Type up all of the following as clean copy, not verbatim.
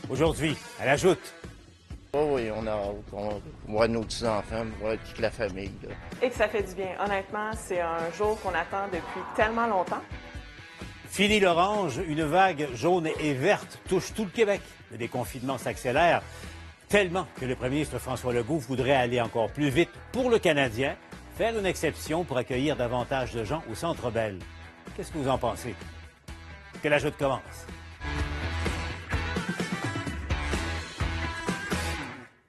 Aujourd'hui, à la Joute. Oh oui, on a hâte. On voit nos petits-enfants, on voit toute la famille. Là. Et que ça fait du bien. Honnêtement, c'est un jour qu'on attend depuis tellement longtemps. Fini l'orange, une vague jaune et verte touche tout le Québec. Le déconfinement s'accélère tellement que le premier ministre François Legault voudrait aller encore plus vite pour le Canadien, faire une exception pour accueillir davantage de gens au Centre Bell. Qu'est-ce que vous en pensez? Que la Joute commence.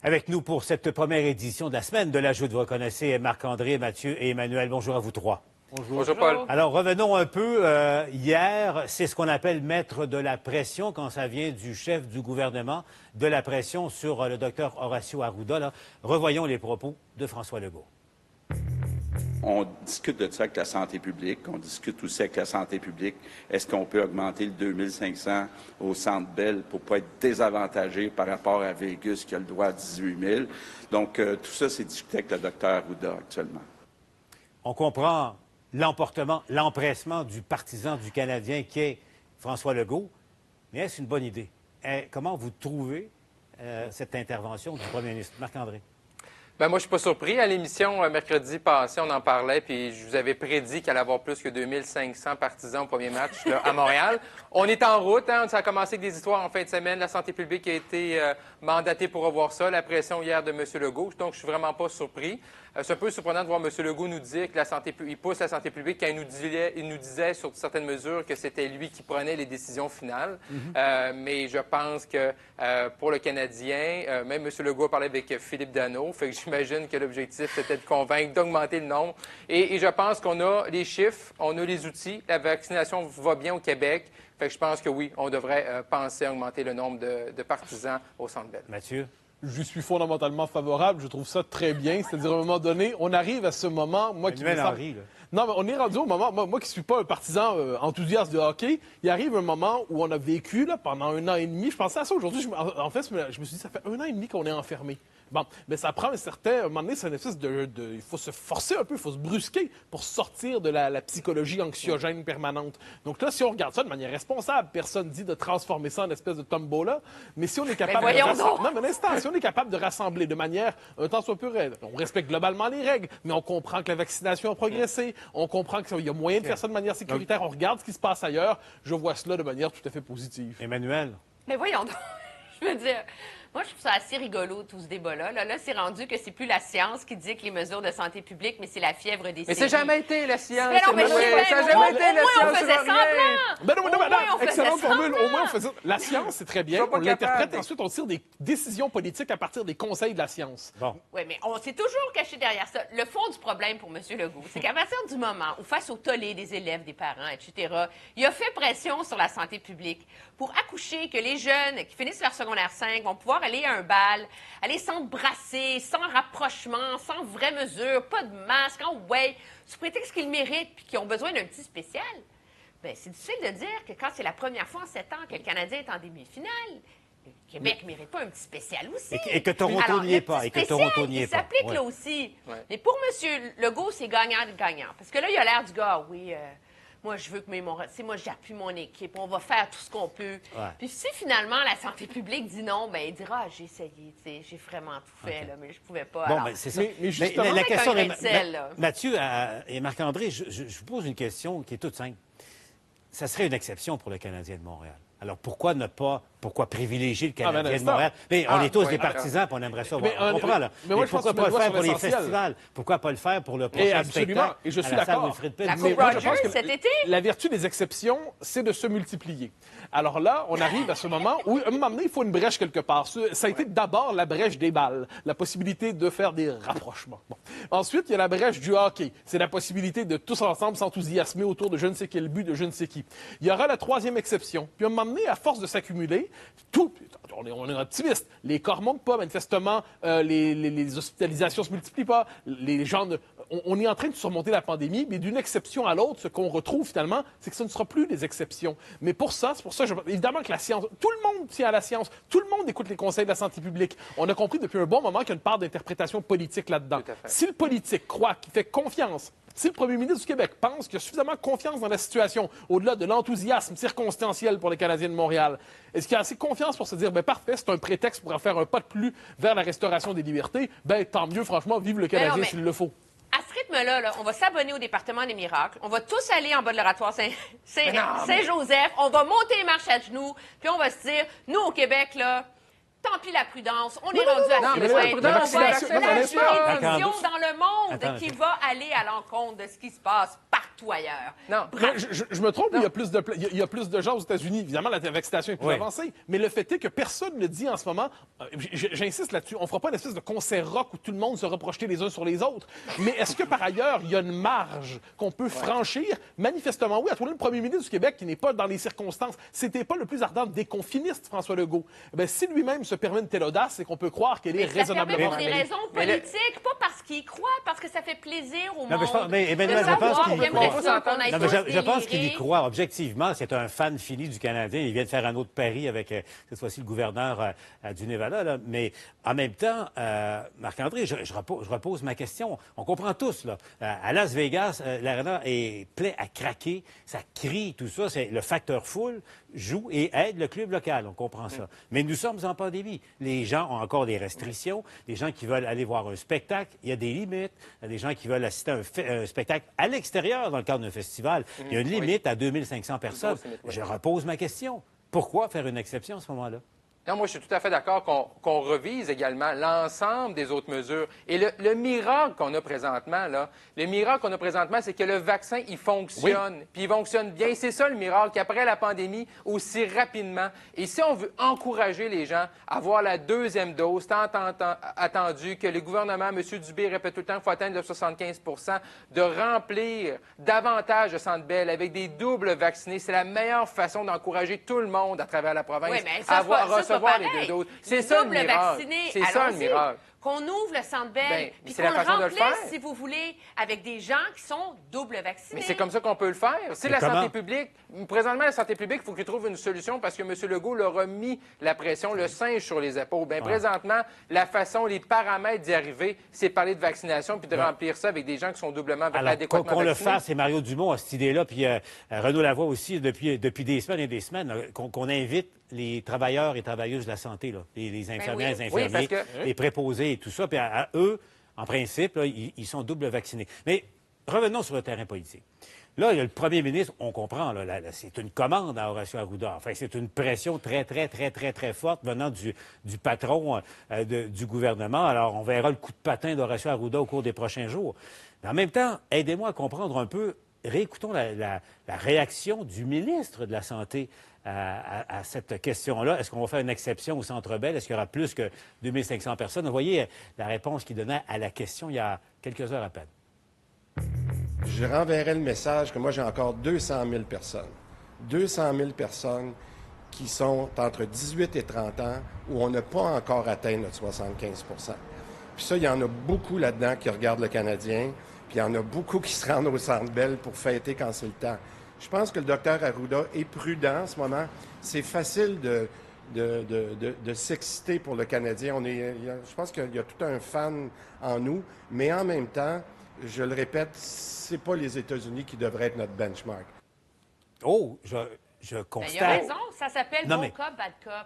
Avec nous pour cette première édition de la semaine de la Joute, vous reconnaissez Marc-André, Mathieu et Emmanuel. Bonjour à vous trois. Bonjour. Bonjour, Paul. Alors, revenons un peu. Hier, c'est ce qu'on appelle mettre de la pression quand ça vient du chef du gouvernement, de la pression sur le docteur Horacio Arruda. Là. Revoyons les propos de François Legault. On discute de ça avec la santé publique. On discute aussi avec la santé publique. Est-ce qu'on peut augmenter le 2500 au Centre Bell pour ne pas être désavantagé par rapport à Vegas qui a le droit à 18 000? Donc, tout ça, c'est discuté avec le docteur Arruda actuellement. On comprend l'empressement du partisan du Canadien qui est François Legault. Mais est-ce une bonne idée? Comment vous trouvez cette intervention du premier ministre? Marc-André. Ben moi, je suis pas surpris. À l'émission mercredi passé, on en parlait, puis je vous avais prédit qu'il allait y avoir plus que 2500 partisans au premier match là, à Montréal. On est en route. Hein? Ça a commencé avec des histoires en fin de semaine. La santé publique a été mandatée pour revoir ça. La pression hier de M. Legault. Donc, je suis vraiment pas surpris. C'est un peu surprenant de voir M. Legault nous dire que il pousse la santé publique quand il nous disait sur certaines mesures que c'était lui qui prenait les décisions finales. Mais je pense que pour le Canadien, même M. Legault a parlé avec Philippe Danault, fait que j'imagine que l'objectif c'était de convaincre, d'augmenter le nombre. Et je pense qu'on a les chiffres, on a les outils. La vaccination va bien au Québec. Fait que je pense que oui, on devrait penser à augmenter le nombre de partisans au Centre Bell. Mathieu? Je suis fondamentalement favorable. Je trouve ça très bien. C'est-à-dire, à un moment donné, on arrive à ce moment... Non, mais on est rendu au moment... Moi qui ne suis pas un partisan enthousiaste de hockey, il arrive un moment où on a vécu là, pendant 1 an et demi. Je pensais à ça aujourd'hui. En fait, je me suis dit, ça fait 1 an et demi qu'on est enfermé. Bon, mais ça prend à un moment donné, c'est une espèce il faut se forcer un peu, il faut se brusquer pour sortir de la psychologie anxiogène permanente. Donc là, si on regarde ça de manière responsable, personne dit de transformer ça en espèce de tombola, mais si on est capable si on est capable de rassembler de manière un tant soit peu raide, on respecte globalement les règles, mais on comprend que la vaccination a progressé, on comprend qu'il y a moyen de faire ça de manière sécuritaire, on regarde ce qui se passe ailleurs, je vois cela de manière tout à fait positive. Emmanuel? Mais voyons donc, je veux dire... Moi, je trouve ça assez rigolo, tout ce débat-là. Là, c'est rendu que c'est plus la science qui dit que les mesures de santé publique, mais c'est la fièvre des séries. Mais c'est jamais été la science. Mais non, mais ça n'a jamais été la science. On faisait semblant. Excellente formule. Au moins, on faisait... La science, c'est très bien. On l'interprète. Ensuite, on tire des décisions politiques à partir des conseils de la science. Bon. Oui, mais on s'est toujours caché derrière ça. Le fond du problème pour M. Legault, c'est qu'à partir du moment où, face au tollé des élèves, des parents, etc., il a fait pression sur la santé publique pour accoucher que les jeunes qui finissent leur secondaire 5 vont pouvoir aller à un bal, aller s'embrasser, sans rapprochement, sans vraie mesure, pas de masque, en way, sous prétexte qu'ils méritent puis qu'ils ont besoin d'un petit spécial. Bien, c'est difficile de dire que quand c'est la première fois en 7 ans que le Canadien est en demi-finale, le Québec ne mérite pas un petit spécial aussi. Et que Toronto n'y est pas. Il s'applique là aussi. Ouais. Mais pour M. Legault, c'est gagnant-gagnant. Parce que là, il a l'air du gars, oui... Moi, je veux que moi, j'appuie mon équipe. On va faire tout ce qu'on peut. Ouais. Puis si finalement la santé publique dit non, ben il dira j'ai essayé, j'ai vraiment tout fait, là, mais je pouvais pas. Bon, alors... ben, c'est ça. Mais justement, la question de Mathieu et Marc-André, je vous pose une question qui est toute simple. Ça serait une exception pour le Canadien de Montréal. Alors pourquoi privilégier le Canadien de Montréal? Mais on est tous des partisans, puis on aimerait ça voir. On comprend, là. Mais pourquoi pas le faire pour les festivals? Pourquoi pas le faire pour le prochain spectacle? Et je suis d'accord. La Coupe Rogers cet été? La vertu des exceptions, c'est de se multiplier. Alors là, on arrive à ce moment où, à un moment donné, il faut une brèche quelque part. Ça a été d'abord la brèche des balles, la possibilité de faire des rapprochements. Bon. Ensuite, il y a la brèche du hockey. C'est la possibilité de tous ensemble s'enthousiasmer autour de je ne sais quel but, de je ne sais qui. Il y aura la troisième exception. Puis à un moment donné, à force de s'accumuler, on est optimiste. Les corps ne montent pas, manifestement. Les hospitalisations ne se multiplient pas. Les gens on est en train de surmonter la pandémie, mais d'une exception à l'autre, ce qu'on retrouve finalement, c'est que ce ne sera plus des exceptions. Mais c'est pour ça, évidemment que la science, tout le monde tient à la science, tout le monde écoute les conseils de la santé publique. On a compris depuis un bon moment qu'il y a une part d'interprétation politique là-dedans. Si le politique croit qu'il fait confiance Si le premier ministre du Québec pense qu'il a suffisamment confiance dans la situation, au-delà de l'enthousiasme circonstanciel pour les Canadiens de Montréal, est-ce qu'il a assez confiance pour se dire, parfait, c'est un prétexte pour en faire un pas de plus vers la restauration des libertés, tant mieux, franchement, vive le Canadien s'il le faut. À ce rythme-là, on va s'abonner au département des miracles. On va tous aller en bas de l'oratoire Saint-Joseph. On va monter les marches à genoux. Puis on va se dire, nous, au Québec, là, tant pis la prudence. On est rendu à ce point. On va être la vision dans le monde qui va aller à l'encontre de ce qui se passe partout ailleurs. Non, je me trompe, il y a plus de gens aux États-Unis. Évidemment, la vaccination est plus avancée. Mais le fait est que personne ne dit en ce moment, j'insiste là-dessus, on ne fera pas une espèce de concert rock où tout le monde sera projeté les uns sur les autres. Mais est-ce que par ailleurs, il y a une marge qu'on peut franchir? Manifestement, oui. À toi, le premier ministre du Québec qui n'est pas dans les circonstances, c'était pas le plus ardent déconfiniste, François Legault. Si lui-même se permet une telle audace, c'est qu'on peut croire qu'elle est raisonnablement... pour des raisons politiques, pas parce qu'il croit, parce que ça fait plaisir au monde. Je pense qu'il y croit. Objectivement, c'est un fan fini du Canadien. Il vient de faire un autre pari avec, cette fois-ci, le gouverneur du Nevada. Là. Mais en même temps, Marc-André, je repose ma question. On comprend tous, là. À Las Vegas, l'arena est plein à craquer. Ça crie, tout ça. Le facteur foule joue et aide le club local. On comprend ça. Mais nous sommes en pandémie. Les gens ont encore des restrictions. Les gens qui veulent aller voir un spectacle, il y a des limites. Il y a des gens qui veulent assister à un spectacle à l'extérieur dans le cadre d'un festival. Il y a une limite à 2500 personnes. Je repose ma question. Pourquoi faire une exception à ce moment-là? Non, moi, je suis tout à fait d'accord qu'on revise également l'ensemble des autres mesures. Et le miracle qu'on a présentement, c'est que le vaccin, il fonctionne. Puis il fonctionne bien. C'est ça, le miracle, qu'après la pandémie, aussi rapidement. Et si on veut encourager les gens à avoir la deuxième dose, tant attendu, que le gouvernement, M. Dubé répète tout le temps qu'il faut atteindre le 75 %, de remplir davantage de centres Bell avec des doubles vaccinés, c'est la meilleure façon d'encourager tout le monde à travers la province à recevoir les deux doses. C'est ça le miracle. C'est ça le miracle. Qu'on ouvre le Centre Bell, puis qu'on le remplisse, si vous voulez, avec des gens qui sont double vaccinés. Mais c'est comme ça qu'on peut le faire. C'est la santé publique. Présentement, la santé publique, il faut qu'il trouve une solution parce que M. Legault leur a mis la pression, le singe sur les épaules. Présentement, la façon, les paramètres d'y arriver, c'est parler de vaccination puis de remplir ça avec des gens qui sont doublement adéquatement vaccinés. Qu'on le fasse, et Mario Dumont a cette idée-là, puis Renaud Lavoie aussi, depuis des semaines et des semaines, qu'on invite les travailleurs et travailleuses de la santé, là, les infirmières, les infirmiers, les préposés et tout ça. Puis à eux, en principe, là, ils sont double vaccinés. Mais revenons sur le terrain politique. Là, il y a le premier ministre, on comprend, là, c'est une commande à Horacio Arruda. Enfin, c'est une pression très, très, très, très, très forte venant du patron du gouvernement. Alors, on verra le coup de patin d'Horacio Arruda au cours des prochains jours. Mais en même temps, aidez-moi à comprendre un peu, réécoutons la réaction du ministre de la Santé à cette question-là. Est-ce qu'on va faire une exception au Centre Bell? Est-ce qu'il y aura plus que 2500 personnes? Vous voyez la réponse qu'il donnait à la question il y a quelques heures à peine. Je renverrai le message que moi, j'ai encore 200 000 personnes. 200 000 personnes qui sont entre 18 et 30 ans où on n'a pas encore atteint notre 75 %. Puis ça, il y en a beaucoup là-dedans qui regardent le Canadien, puis il y en a beaucoup qui se rendent au Centre Bell pour fêter quand c'est le temps. Je pense que le docteur Arruda est prudent en ce moment. C'est facile de s'exciter pour le Canadien. Je pense qu'il y a tout un fan en nous, mais en même temps, je le répète, c'est pas les États-Unis qui devraient être notre benchmark. Oh, je constate... Il a raison, ça s'appelle bon cop, bad cop.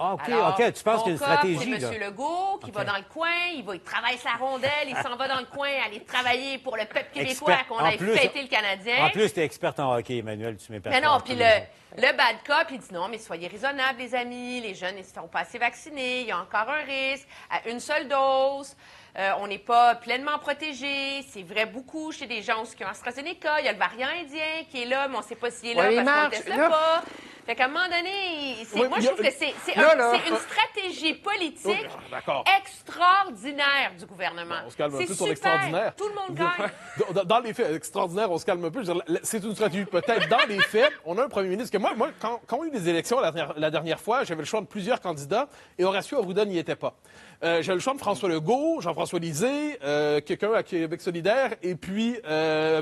Ah, OK, alors, OK, tu penses qu'il y a une stratégie, c'est M. Legault qui va dans le coin, il travaille sa rondelle, il s'en va dans le coin aller travailler pour le peuple québécois qu'on aille fêter le Canadien. En plus, tu es experte en hockey, Emmanuel, tu m'es pas. Mais non, puis le bad cop, il dit non, mais soyez raisonnables, les amis, les jeunes, ils ne se font pas assez vacciner, il y a encore un risque, à une seule dose. On n'est pas pleinement protégé. C'est vrai beaucoup chez des gens qui ont AstraZeneca. Il y a le variant indien qui est là, mais on ne sait pas s'il est là parce qu'on ne teste pas. Fait qu'à un moment donné, moi, je trouve que c'est une stratégie politique extraordinaire du gouvernement. On se calme un peu sur l'extraordinaire. Tout le monde gagne. Dans les faits, extraordinaire, on se calme un peu. C'est une stratégie peut-être. Dans les faits, on a un premier ministre que moi quand on a eu des élections la dernière fois, j'avais le choix de plusieurs candidats et Horacio Arruda n'y était pas. J'avais le choix de François Legault, Jean-François Lisée, quelqu'un à Québec solidaire et puis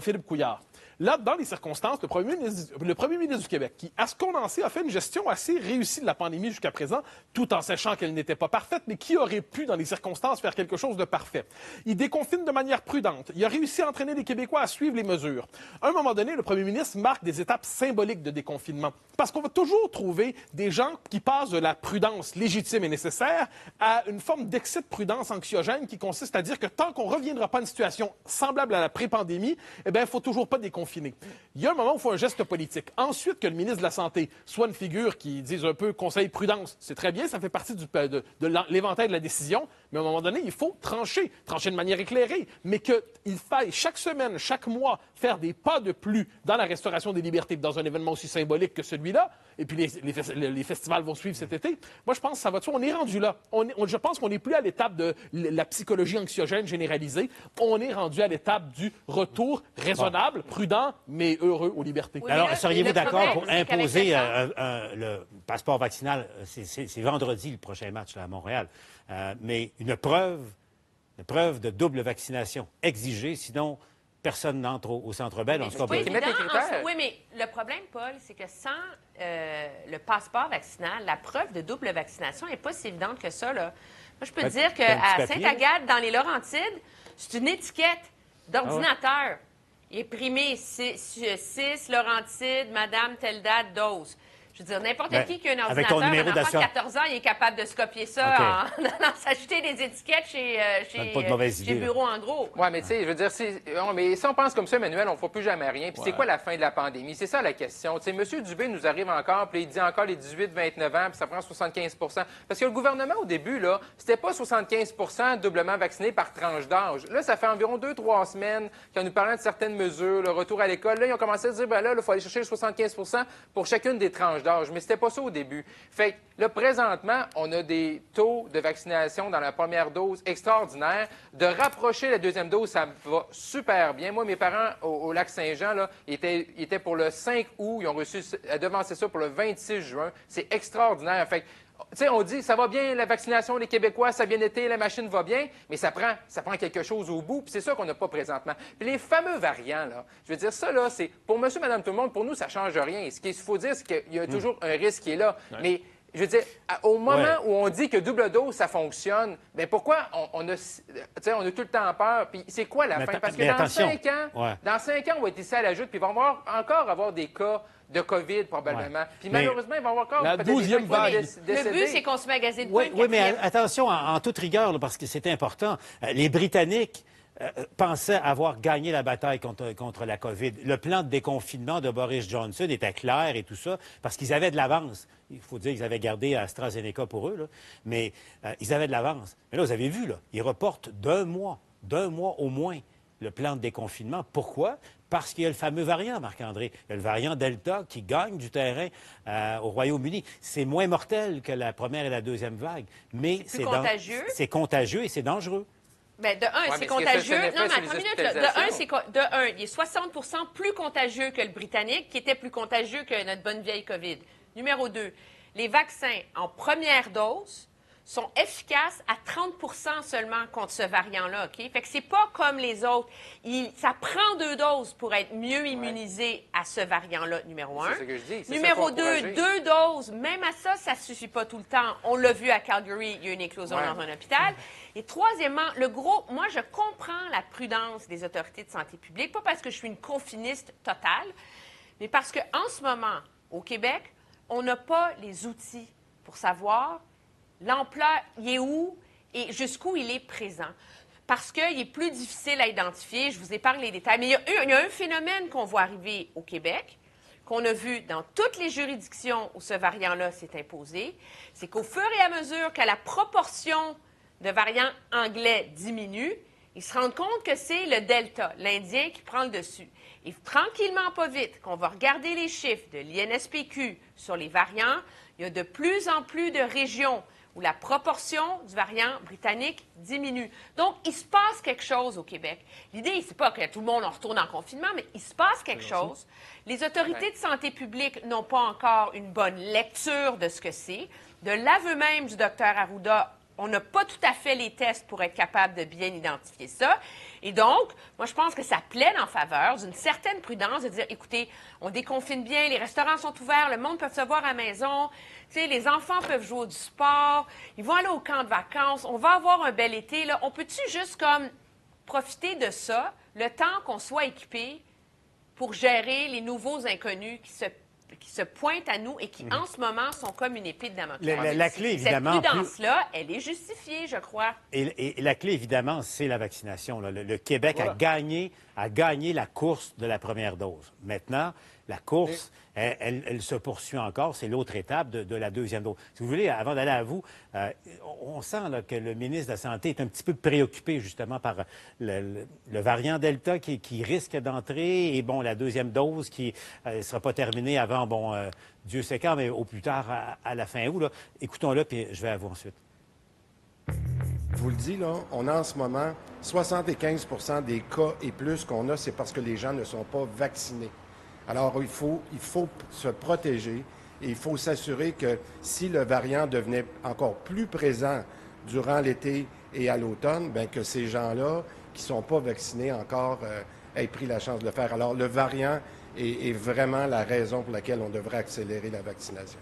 Philippe Couillard. Là, dans les circonstances, le premier ministre du Québec, qui, à ce qu'on en sait, a fait une gestion assez réussie de la pandémie jusqu'à présent, tout en sachant qu'elle n'était pas parfaite, mais qui aurait pu, dans les circonstances, faire quelque chose de parfait. Il déconfine de manière prudente. Il a réussi à entraîner les Québécois à suivre les mesures. À un moment donné, le premier ministre marque des étapes symboliques de déconfinement. Parce qu'on va toujours trouver des gens qui passent de la prudence légitime et nécessaire à une forme d'excès de prudence anxiogène qui consiste à dire que tant qu'on ne reviendra pas à une situation semblable à la pré-pandémie, eh bien, il ne faut toujours pas déconfiner. Il y a un moment où il faut un geste politique. Ensuite, que le ministre de la Santé soit une figure qui dise un peu conseil prudence, c'est très bien, ça fait partie de l'éventail de la décision, mais à un moment donné, il faut trancher de manière éclairée, mais qu'il faille chaque semaine, chaque mois, faire des pas de plus dans la restauration des libertés dans un événement aussi symbolique que celui-là, et puis les festivals vont suivre cet été. Moi, je pense que ça va de soi. On est rendu là. Je pense qu'on n'est plus à l'étape de la psychologie anxiogène généralisée. On est rendu à l'étape du retour raisonnable, prudent, mais heureux aux libertés. Oui, alors, seriez-vous d'accord pour imposer le passeport vaccinal? C'est vendredi le prochain match là, à Montréal. Mais une preuve de double vaccination exigée, sinon personne n'entre au Centre Bell. Oui, mais le problème, Paul, c'est que sans le passeport vaccinal, la preuve de double vaccination n'est pas si évidente que ça. Là. Moi, je peux te dire qu'à Sainte-Agathe, dans les Laurentides, c'est une étiquette d'ordinateur. Il est primé 6 Laurentides, Madame, telle date, dose. Je veux dire, n'importe qui a un ordinateur, un enfant de 14 ans, il est capable de se copier ça en allant s'acheter des étiquettes chez Bureau en gros. Oui, mais tu sais, je veux dire, mais si on pense comme ça, Emmanuel, on ne fera plus jamais rien. Puis c'est quoi la fin de la pandémie? C'est ça la question. Tu sais, M. Dubé nous arrive encore, puis il dit encore les 18-29 ans, puis ça prend 75 Parce que le gouvernement, au début, là, c'était pas 75 doublement vaccinés par tranche d'âge. Là, ça fait environ 2-3 semaines qu'on nous parlait de certaines mesures, le retour à l'école. Là, ils ont commencé à dire, ben là, il faut aller chercher les 75 pour chacune des tranches d'âge. Mais c'était pas ça au début. Fait que là, présentement, on a des taux de vaccination dans la première dose extraordinaires. De rapprocher la deuxième dose, ça va super bien. Moi, mes parents au Lac-Saint-Jean, là, ils étaient pour le 5 août. Ils ont reçu à devancer ça pour le 26 juin. C'est extraordinaire. Fait que, tu sais, on dit, ça va bien, la vaccination, les Québécois, ça a bien été, la machine va bien, mais ça prend quelque chose au bout, puis c'est ça qu'on n'a pas présentement. Puis les fameux variants, là, je veux dire, ça, là, c'est, pour monsieur, madame, tout le monde, pour nous, ça ne change rien. Ce qu'il faut dire, c'est qu'il y a toujours un risque qui est là. Ouais. Mais, je veux dire, au moment où on dit que double dose, ça fonctionne, bien, pourquoi on a tout le temps peur? Puis c'est quoi la fin? Parce que dans 5 ans, on va être ici à la Joute, puis il va encore avoir des cas de COVID, probablement. Puis malheureusement, il va y avoir encore la 12e vague. Le but, c'est qu'on se magasine pas. Oui, mais attention, en toute rigueur, là, parce que c'est important. Les Britanniques pensaient avoir gagné la bataille contre la COVID. Le plan de déconfinement de Boris Johnson était clair et tout ça, parce qu'ils avaient de l'avance. Il faut dire qu'ils avaient gardé AstraZeneca pour eux, là, mais ils avaient de l'avance. Mais là, vous avez vu, là, ils reportent d'un mois au moins, le plan de déconfinement. Pourquoi? Parce qu'il y a le fameux variant, Marc-André. Il y a le variant Delta qui gagne du terrain au Royaume-Uni. C'est moins mortel que la première et la deuxième vague, mais c'est contagieux. C'est contagieux et c'est dangereux. Bien, de un, c'est contagieux. Non, mais attends une minute. De un, il est 60 plus contagieux que le Britannique, qui était plus contagieux que notre bonne vieille COVID. Numéro 2, les vaccins en première dose sont efficaces à 30 seulement contre ce variant-là, OK? Fait que c'est pas comme les autres. Ça prend 2 doses pour être mieux immunisé à ce variant-là, numéro 1. C'est ce que je dis. Numéro 2, 2 doses. Même à ça, ça suffit pas tout le temps. On l'a vu à Calgary, il y a eu une éclosion dans un hôpital. Et troisièmement, moi, je comprends la prudence des autorités de santé publique, pas parce que je suis une confiniste totale, mais parce qu'en ce moment, au Québec, on n'a pas les outils pour savoir l'ampleur, il est où et jusqu'où il est présent. Parce qu'il est plus difficile à identifier. Je vous épargne les détails. Mais il y a un phénomène qu'on voit arriver au Québec, qu'on a vu dans toutes les juridictions où ce variant-là s'est imposé, c'est qu'au fur et à mesure que la proportion de variants anglais diminue, ils se rendent compte que c'est le Delta, l'Indien, qui prend le dessus. Et tranquillement, pas vite, qu'on va regarder les chiffres de l'INSPQ sur les variants, il y a de plus en plus de régions où la proportion du variant britannique diminue. Donc, il se passe quelque chose au Québec. L'idée, c'est pas que tout le monde en retourne en confinement, mais il se passe quelque chose. Les autorités de santé publique n'ont pas encore une bonne lecture de ce que c'est. De l'aveu même du docteur Arruda, on n'a pas tout à fait les tests pour être capable de bien identifier ça. Et donc, moi, je pense que ça plaide en faveur d'une certaine prudence de dire, écoutez, on déconfine bien, les restaurants sont ouverts, le monde peut se voir à la maison, tu sais, les enfants peuvent jouer du sport, ils vont aller au camp de vacances, on va avoir un bel été, là. On peut-tu juste comme profiter de ça, le temps qu'on soit équipé pour gérer les nouveaux inconnus qui se pointent à nous et qui, en ce moment, sont comme une épée de Damoclès. La clé, évidemment... Cette prudence-là, elle est justifiée, je crois. Et la clé, évidemment, c'est la vaccination. Là. Le Québec a gagné la course de la première dose. Maintenant, la course, elle se poursuit encore. C'est l'autre étape de la deuxième dose. Si vous voulez, avant d'aller à vous, on sent là, que le ministre de la Santé est un petit peu préoccupé, justement, par le variant Delta qui risque d'entrer et, bon, la deuxième dose qui ne sera pas terminée avant, Dieu sait quand, mais au plus tard, à la fin août. Là. Écoutons-le, puis je vais à vous ensuite. Je vous le dis, là, on a en ce moment 75 des cas et plus qu'on a, c'est parce que les gens ne sont pas vaccinés. Alors, il faut se protéger et il faut s'assurer que si le variant devenait encore plus présent durant l'été et à l'automne, bien que ces gens-là qui ne sont pas vaccinés encore aient pris la chance de le faire. Alors, le variant est vraiment la raison pour laquelle on devrait accélérer la vaccination.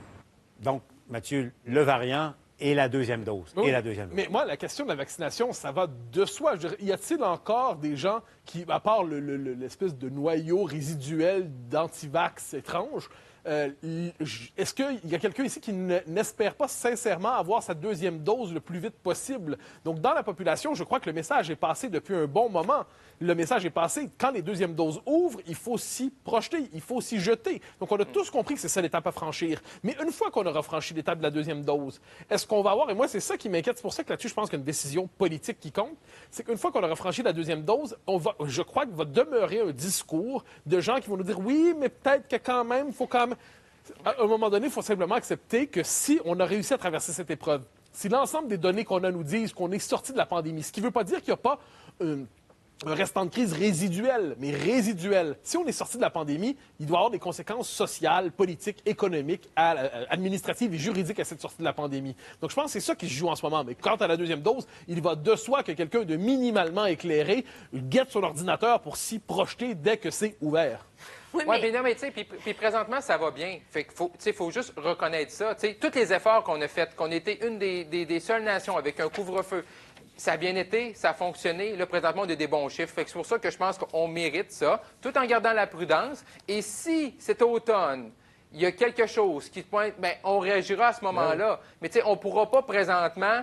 Donc, Mathieu, le variant et la deuxième dose. Oui, et la deuxième dose. Mais moi, la question de la vaccination, ça va de soi. Je dirais, y a-t-il encore des gens qui, à part l'espèce de noyau résiduel d'antivax étrange, est-ce qu'il y a quelqu'un ici qui n'espère pas sincèrement avoir sa deuxième dose le plus vite possible? Donc, dans la population, je crois que le message est passé depuis un bon moment. Le message est passé. Quand les deuxièmes doses ouvrent, il faut s'y projeter, il faut s'y jeter. Donc, on a tous compris que c'est ça l'étape à franchir. Mais une fois qu'on aura franchi l'étape de la deuxième dose, est-ce qu'on va avoir, et moi, c'est ça qui m'inquiète, c'est pour ça que là-dessus, je pense qu'il y a une décision politique qui compte, c'est qu'une fois qu'on aura franchi la deuxième dose, je crois qu'il va demeurer un discours de gens qui vont nous dire, oui, mais peut-être que quand même, il faut quand même... À un moment donné, il faut simplement accepter que si on a réussi à traverser cette épreuve, si l'ensemble des données qu'on a nous disent qu'on est sorti de la pandémie, ce qui ne veut pas dire qu'il n'y a pas un restant de crise résiduel, mais résiduel. Si on est sorti de la pandémie, il doit y avoir des conséquences sociales, politiques, économiques, administratives et juridiques à cette sortie de la pandémie. Donc, je pense que c'est ça qui se joue en ce moment. Mais quant à la deuxième dose, il va de soi que quelqu'un de minimalement éclairé guette son ordinateur pour s'y projeter dès que c'est ouvert. Oui, mais non, mais tu sais, puis présentement, ça va bien. Fait qu'il faut juste reconnaître ça. Tu sais, tous les efforts qu'on a faits, qu'on était une des seules nations avec un couvre-feu, ça a bien été, ça a fonctionné. Là, présentement, on a des bons chiffres. Fait que c'est pour ça que je pense qu'on mérite ça, tout en gardant la prudence. Et si cet automne, il y a quelque chose qui pointe, bien, on réagira à ce moment-là. Mais tu sais, on ne pourra pas présentement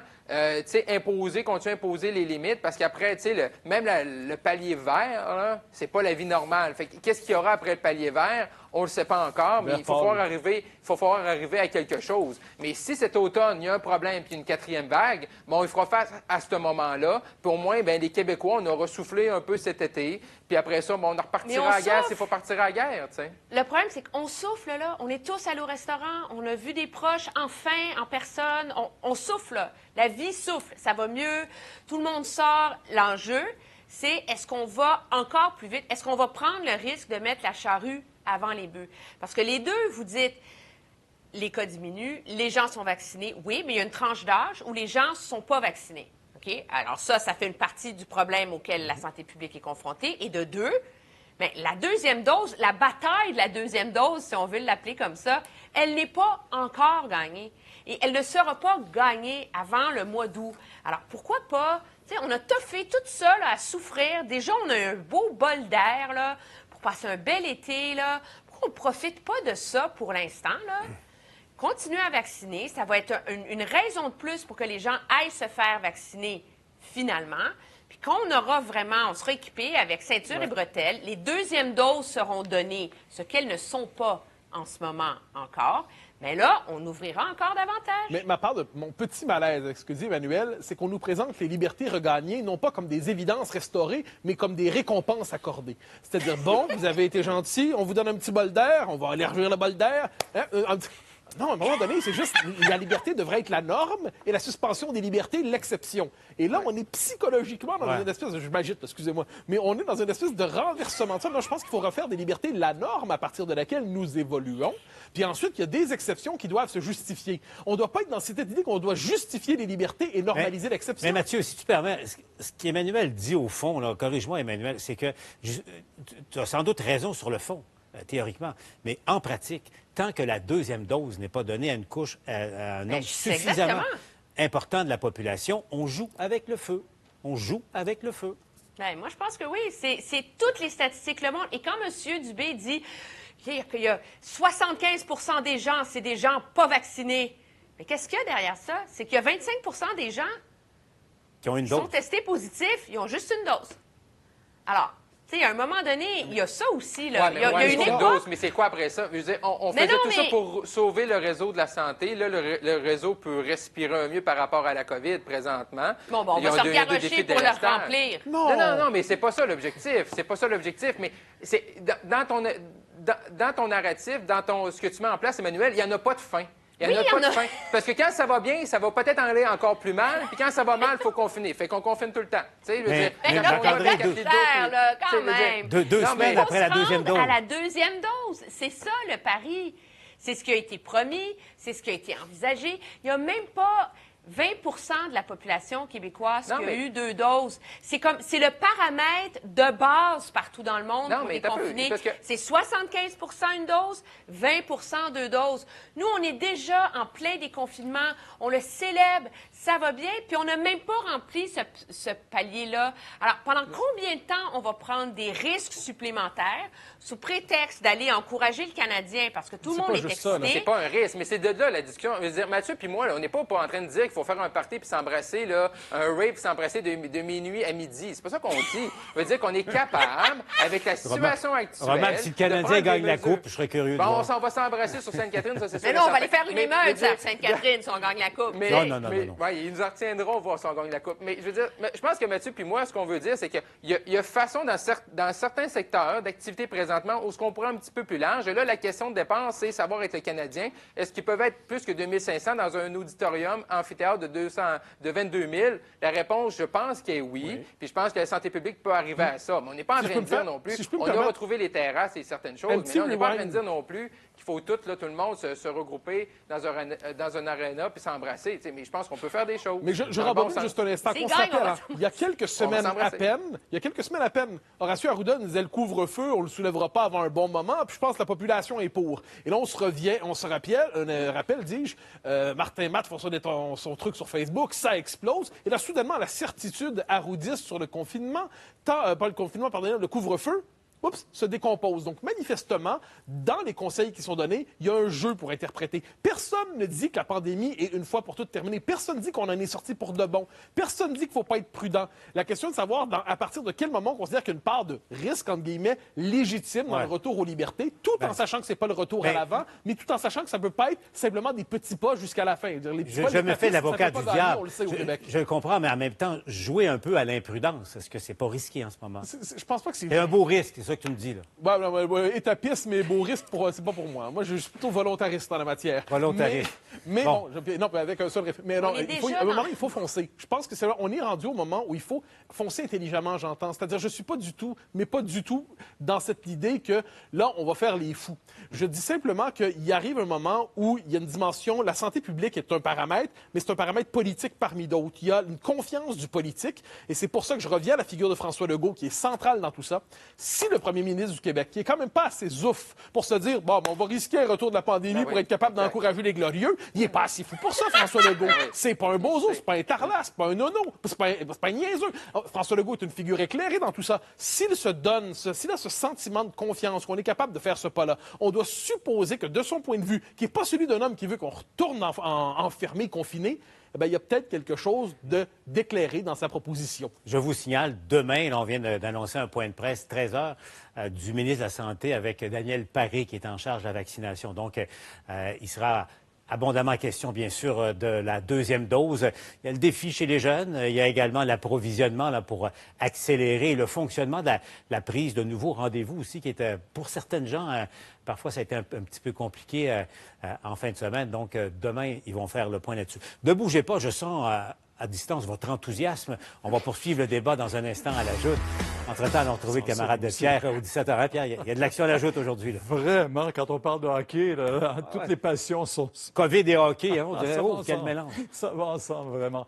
continuer à imposer les limites parce qu'après, tu sais, même le palier vert, c'est pas la vie normale. Fait que qu'est-ce qu'il y aura après le palier vert? On ne le sait pas encore, mais il faut falloir arriver à quelque chose. Mais si cet automne, il y a un problème puis une quatrième vague, bon, il fera face à ce moment-là. Puis au moins, bien, les Québécois, on aura soufflé un peu cet été. Puis après ça, bon, on repartira à la guerre s'il faut partir à la guerre, tu sais. Le problème, c'est qu'on souffle, là. On est tous allés au restaurant. On a vu des proches, enfin, en personne. On souffle, là. La vie souffle. Ça va mieux. Tout le monde sort. L'enjeu, c'est est-ce qu'on va encore plus vite? Est-ce qu'on va prendre le risque de mettre la charrue avant les bœufs? Parce que les deux, vous dites, les cas diminuent, les gens sont vaccinés. Oui, mais il y a une tranche d'âge où les gens ne sont pas vaccinés. OK? Alors ça fait une partie du problème auquel la santé publique est confrontée. Et de deux, bien, la deuxième dose, la bataille de la deuxième dose, si on veut l'appeler comme ça, elle n'est pas encore gagnée. Et elle ne sera pas gagnée avant le mois d'août. Alors, pourquoi pas? Tu sais, on a toffé tout ça là, à souffrir. Déjà, on a un beau bol d'air là, pour passer un bel été. Là. Pourquoi on ne profite pas de ça pour l'instant? Là? Continuer à vacciner, ça va être une raison de plus pour que les gens aillent se faire vacciner finalement. Puis quand on aura vraiment, on sera équipé avec ceinture et bretelles, les deuxièmes doses seront données, ce qu'elles ne sont pas en ce moment encore. Mais là, on ouvrira encore davantage. Mais ma part de mon petit malaise avec ce que dit Emmanuel, c'est qu'on nous présente les libertés regagnées, non pas comme des évidences restaurées, mais comme des récompenses accordées. C'est-à-dire, bon, vous avez été gentil, on vous donne un petit bol d'air, on va aller rejoindre le bol d'air. Hein, Non, à un moment donné, c'est juste la liberté devrait être la norme et la suspension des libertés l'exception. Et là, on est psychologiquement dans une espèce, je m'agite, excusez-moi, mais on est dans une espèce de renversement de ça. Là, je pense qu'il faut refaire des libertés la norme à partir de laquelle nous évoluons. Puis ensuite, il y a des exceptions qui doivent se justifier. On ne doit pas être dans cette idée qu'on doit justifier les libertés et normaliser l'exception. Mais Mathieu, si tu permets, ce qu'Emmanuel dit au fond, là, corrige-moi Emmanuel, c'est que tu as sans doute raison sur le fond. Théoriquement. Mais en pratique, tant que la deuxième dose n'est pas donnée à une couche, à un nombre suffisamment important de la population, on joue avec le feu. On joue avec le feu. Bien, moi, je pense que oui. C'est toutes les statistiques le montrent. Et quand M. Dubé dit qu'il y a 75 des gens, c'est des gens pas vaccinés, mais qu'est-ce qu'il y a derrière ça? C'est qu'il y a 25 des gens qui ont une dose. Sont testés positifs, ils ont juste une dose. Alors, tu sais, à un moment donné, il y a ça aussi. Là. Ouais, il y a une dose, mais c'est quoi après ça? Je veux dire, on faisait tout ça pour sauver le réseau de la santé. Là, le réseau peut respirer un mieux par rapport à la COVID présentement. Bon, on va se regarrocher pour le remplir. Non, mais c'est pas ça l'objectif. C'est pas ça l'objectif. Mais c'est dans ton narratif, ce que tu mets en place, Emmanuel, il n'y en a pas de fin. Il n'y en a pas de fin. Parce que quand ça va bien, ça va peut-être aller encore plus mal. Puis quand ça va mal, il faut confiner. Fait qu'on confine tout le temps. Tu sais, mais quand même. Deux semaines après la deuxième dose. À la deuxième dose. C'est ça, le pari. C'est ce qui a été promis. C'est ce qui a été envisagé. Il n'y a même pas 20 de la population québécoise qui a eu 2 doses. C'est le paramètre de base partout dans le monde pour les confiner. C'est 75 une dose, 20 2 doses. Nous, on est déjà en plein déconfinement. On le célèbre, ça va bien, puis on n'a même pas rempli ce palier-là. Alors, pendant combien de temps on va prendre des risques supplémentaires sous prétexte d'aller encourager le Canadien, parce que tout le monde est excité? C'est pas un risque, mais c'est de là la discussion. Je veux dire, Mathieu puis moi, là, on n'est pas en train de dire qu'il faut faire un party puis s'embrasser, là, un rave puis s'embrasser de minuit à midi. C'est pas ça qu'on dit. Je veux dire qu'on est capable, avec la situation actuelle... Remarque, si le Canadien gagne la Coupe, je serais curieux de voir. On s'en va s'embrasser sur Sainte-Catherine, ça c'est sûr. Mais non, on va aller faire une émeute à Sainte-Catherine si on gagne la Coupe. Non. Ouais, ils nous en retiendront voir si on gagne la Coupe. Mais je veux dire, je pense que Mathieu puis moi, ce qu'on veut dire, c'est qu'il y a façon dans certains secteurs d'activité présentement où ce qu'on pourrait un petit peu plus large. Et là, la question de dépense, c'est savoir avec le Canadien, est-ce qu'ils peuvent être plus que 2500 dans un auditorium amphithéâtre de 22 000? La réponse, je pense qu'elle est oui. Puis je pense que la santé publique peut arriver à ça. Mais on n'est pas en train de dire non plus. On a retrouvé les terrasses et certaines choses. Mais on n'est pas en train de dire non plus qu'il faut tout le monde se regrouper dans un aréna puis s'embrasser. Mais je pense qu'on peut faire des choses. Mais je rebondis juste un instant. Il y a quelques semaines à peine, Horacio Arruda nous disait le couvre-feu, on ne le soulèvera pas avant un bon moment, puis je pense que la population est pour. Et là, on se rappelle, dis-je, Martin Matt fait son truc sur Facebook, ça explose. Et là, soudainement, la certitude arroudiste sur le confinement, le couvre-feu, se décompose. Donc, manifestement, dans les conseils qui sont donnés, il y a un jeu pour interpréter. Personne ne dit que la pandémie est une fois pour toutes terminée. Personne ne dit qu'on en est sorti pour de bon. Personne ne dit qu'il ne faut pas être prudent. La question est de savoir à partir de quel moment on considère qu'il y a une part de risque, entre guillemets, légitime dans le retour aux libertés, tout en sachant que ce n'est pas le retour à l'avant, mais tout en sachant que ça ne peut pas être simplement des petits pas jusqu'à la fin. Je me fais l'avocat du diable. Je le comprends, mais en même temps, jouer un peu à l'imprudence, est-ce que c'est pas risqué en ce moment? Je pense pas que c'est un beau risque, c'est ça que tu me dis, là. Étapisme, mais beau risque, c'est pas pour moi. Moi, je suis plutôt volontariste dans la matière. Volontariste. Mais bon. Non, avec un seul référent. Mais non, à un moment, il faut foncer. Je pense que on est rendu au moment où il faut foncer intelligemment, j'entends. C'est-à-dire, je suis pas du tout dans cette idée que là, on va faire les fous. Je dis simplement qu'il arrive un moment où il y a une dimension, la santé publique est un paramètre, mais c'est un paramètre politique parmi d'autres. Il y a une confiance du politique, et c'est pour ça que je reviens à la figure de François Legault, qui est centrale dans tout ça. Si le premier ministre du Québec, qui est quand même pas assez zouf pour se dire, on va risquer un retour de la pandémie pour être capable d'encourager les glorieux, il est pas assez fou pour ça, François Legault. C'est pas un bozo, c'est pas un tarlat, c'est pas un nono, c'est pas un niaiseux. François Legault est une figure éclairée dans tout ça. S'il se donne, s'il a ce sentiment de confiance, qu'on est capable de faire ce pas-là, on doit supposer que de son point de vue, qui n'est pas celui d'un homme qui veut qu'on retourne enfermé, confiné, il y a peut-être quelque chose d'éclairé dans sa proposition. Je vous signale, demain, on vient d'annoncer un point de presse, 13h, du ministre de la Santé avec Daniel Paré, qui est en charge de la vaccination. Donc, il sera abondamment question, bien sûr, de la deuxième dose. Il y a le défi chez les jeunes. Il y a également l'approvisionnement là, pour accélérer le fonctionnement de la prise de nouveaux rendez-vous aussi, qui était, pour certaines gens, parfois, ça a été un petit peu compliqué en fin de semaine. Donc, demain, ils vont faire le point là-dessus. Ne bougez pas, je sens à distance votre enthousiasme. On va poursuivre le débat dans un instant à la joute. Entre-temps, allons retrouver le camarade de Pierre au 17h. Pierre, il y a de l'action à la joute aujourd'hui. Vraiment, quand on parle de hockey, là, toutes les passions sont... COVID et hockey, hein, on dirait, quel mélange. Ça va ensemble, vraiment.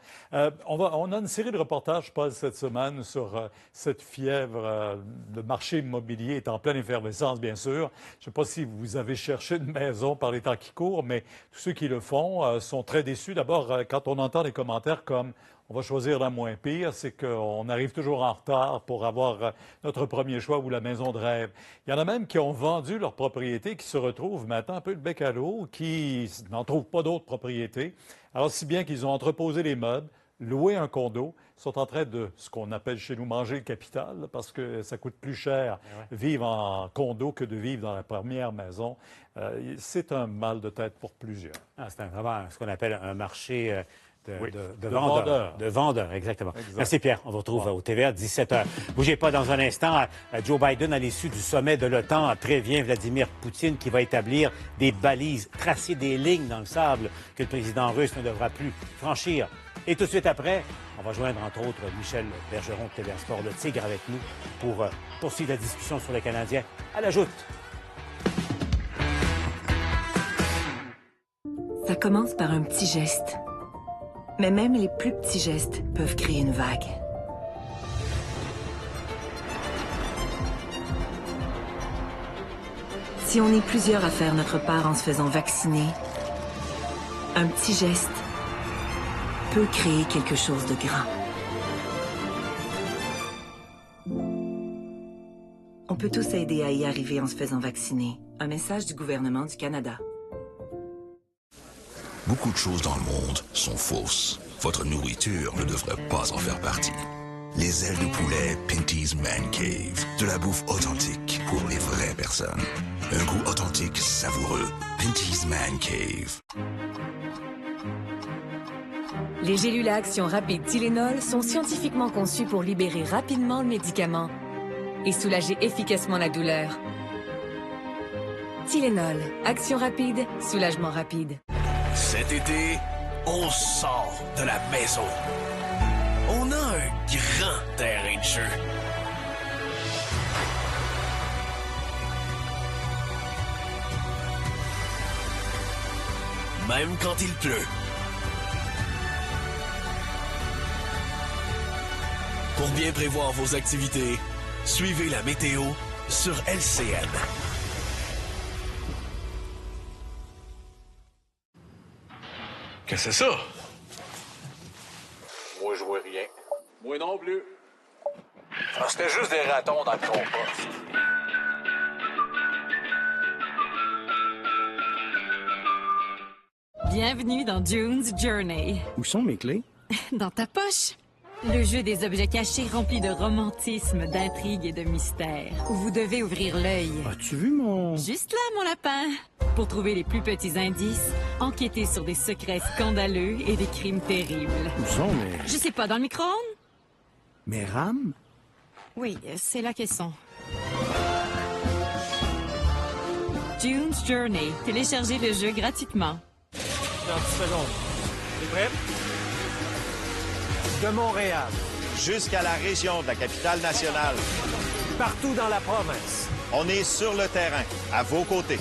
On a une série de reportages, Paul, cette semaine sur cette fièvre. Le marché immobilier est en pleine effervescence, bien sûr. Je ne sais pas si vous avez cherché une maison par les temps qui courent, mais tous ceux qui le font sont très déçus. D'abord, quand on entend des commentaires comme on va choisir la moins pire, c'est qu'on arrive toujours en retard pour avoir notre premier choix ou la maison de rêve. Il y en a même qui ont vendu leur propriété, qui se retrouvent maintenant un peu le bec à l'eau, qui n'en trouvent pas d'autres propriétés. Alors, si bien qu'ils ont entreposé les meubles, loué un condo, sont en train de, ce qu'on appelle chez nous, manger le capital, parce que ça coûte plus cher vivre en condo que de vivre dans la première maison. C'est un mal de tête pour plusieurs. C'est vraiment ce qu'on appelle un marché... De vendeurs, exactement. Exact. Merci Pierre. On vous retrouve au TVA à 17h. Bougez pas dans un instant. Joe Biden, à l'issue du sommet de l'OTAN, prévient Vladimir Poutine qui va établir des balises, tracer des lignes dans le sable que le président russe ne devra plus franchir. Et tout de suite après, on va joindre entre autres Michel Bergeron de TVA Sport, le Tigre, avec nous pour poursuivre la discussion sur le Canadien à la joute. Ça commence par un petit geste. Mais même les plus petits gestes peuvent créer une vague. Si on est plusieurs à faire notre part en se faisant vacciner, un petit geste peut créer quelque chose de grand. On peut tous aider à y arriver en se faisant vacciner. Un message du gouvernement du Canada. Beaucoup de choses dans le monde sont fausses. Votre nourriture ne devrait pas en faire partie. Les ailes de poulet Pinty's Man Cave. De la bouffe authentique pour les vraies personnes. Un goût authentique savoureux. Pinty's Man Cave. Les gélules à action rapide Tylenol sont scientifiquement conçues pour libérer rapidement le médicament et soulager efficacement la douleur. Tylenol, action rapide, soulagement rapide. Cet été, on sort de la maison. On a un grand terrain de jeu. Même quand il pleut. Pour bien prévoir vos activités, suivez la météo sur LCN. Qu'est-ce que c'est ça? Moi, je vois rien. Moi non plus. Ah, c'était juste des ratons dans le compost. Bienvenue dans June's Journey. Où sont mes clés? Dans ta poche. Le jeu des objets cachés rempli de romantisme, d'intrigue et de mystère. Où vous devez ouvrir l'œil. As-tu vu mon... Juste là, mon lapin. Pour trouver les plus petits indices, enquêter sur des secrets scandaleux et des crimes terribles. Où sont mes... Je sais pas, dans le micro-ondes? Mes rames? Oui, c'est là qu'elles sont. June's Journey. Téléchargez le jeu gratuitement. Dans 10 secondes. T'es prêt? De Montréal jusqu'à la région de la capitale nationale. Partout dans la province. On est sur le terrain, à vos côtés.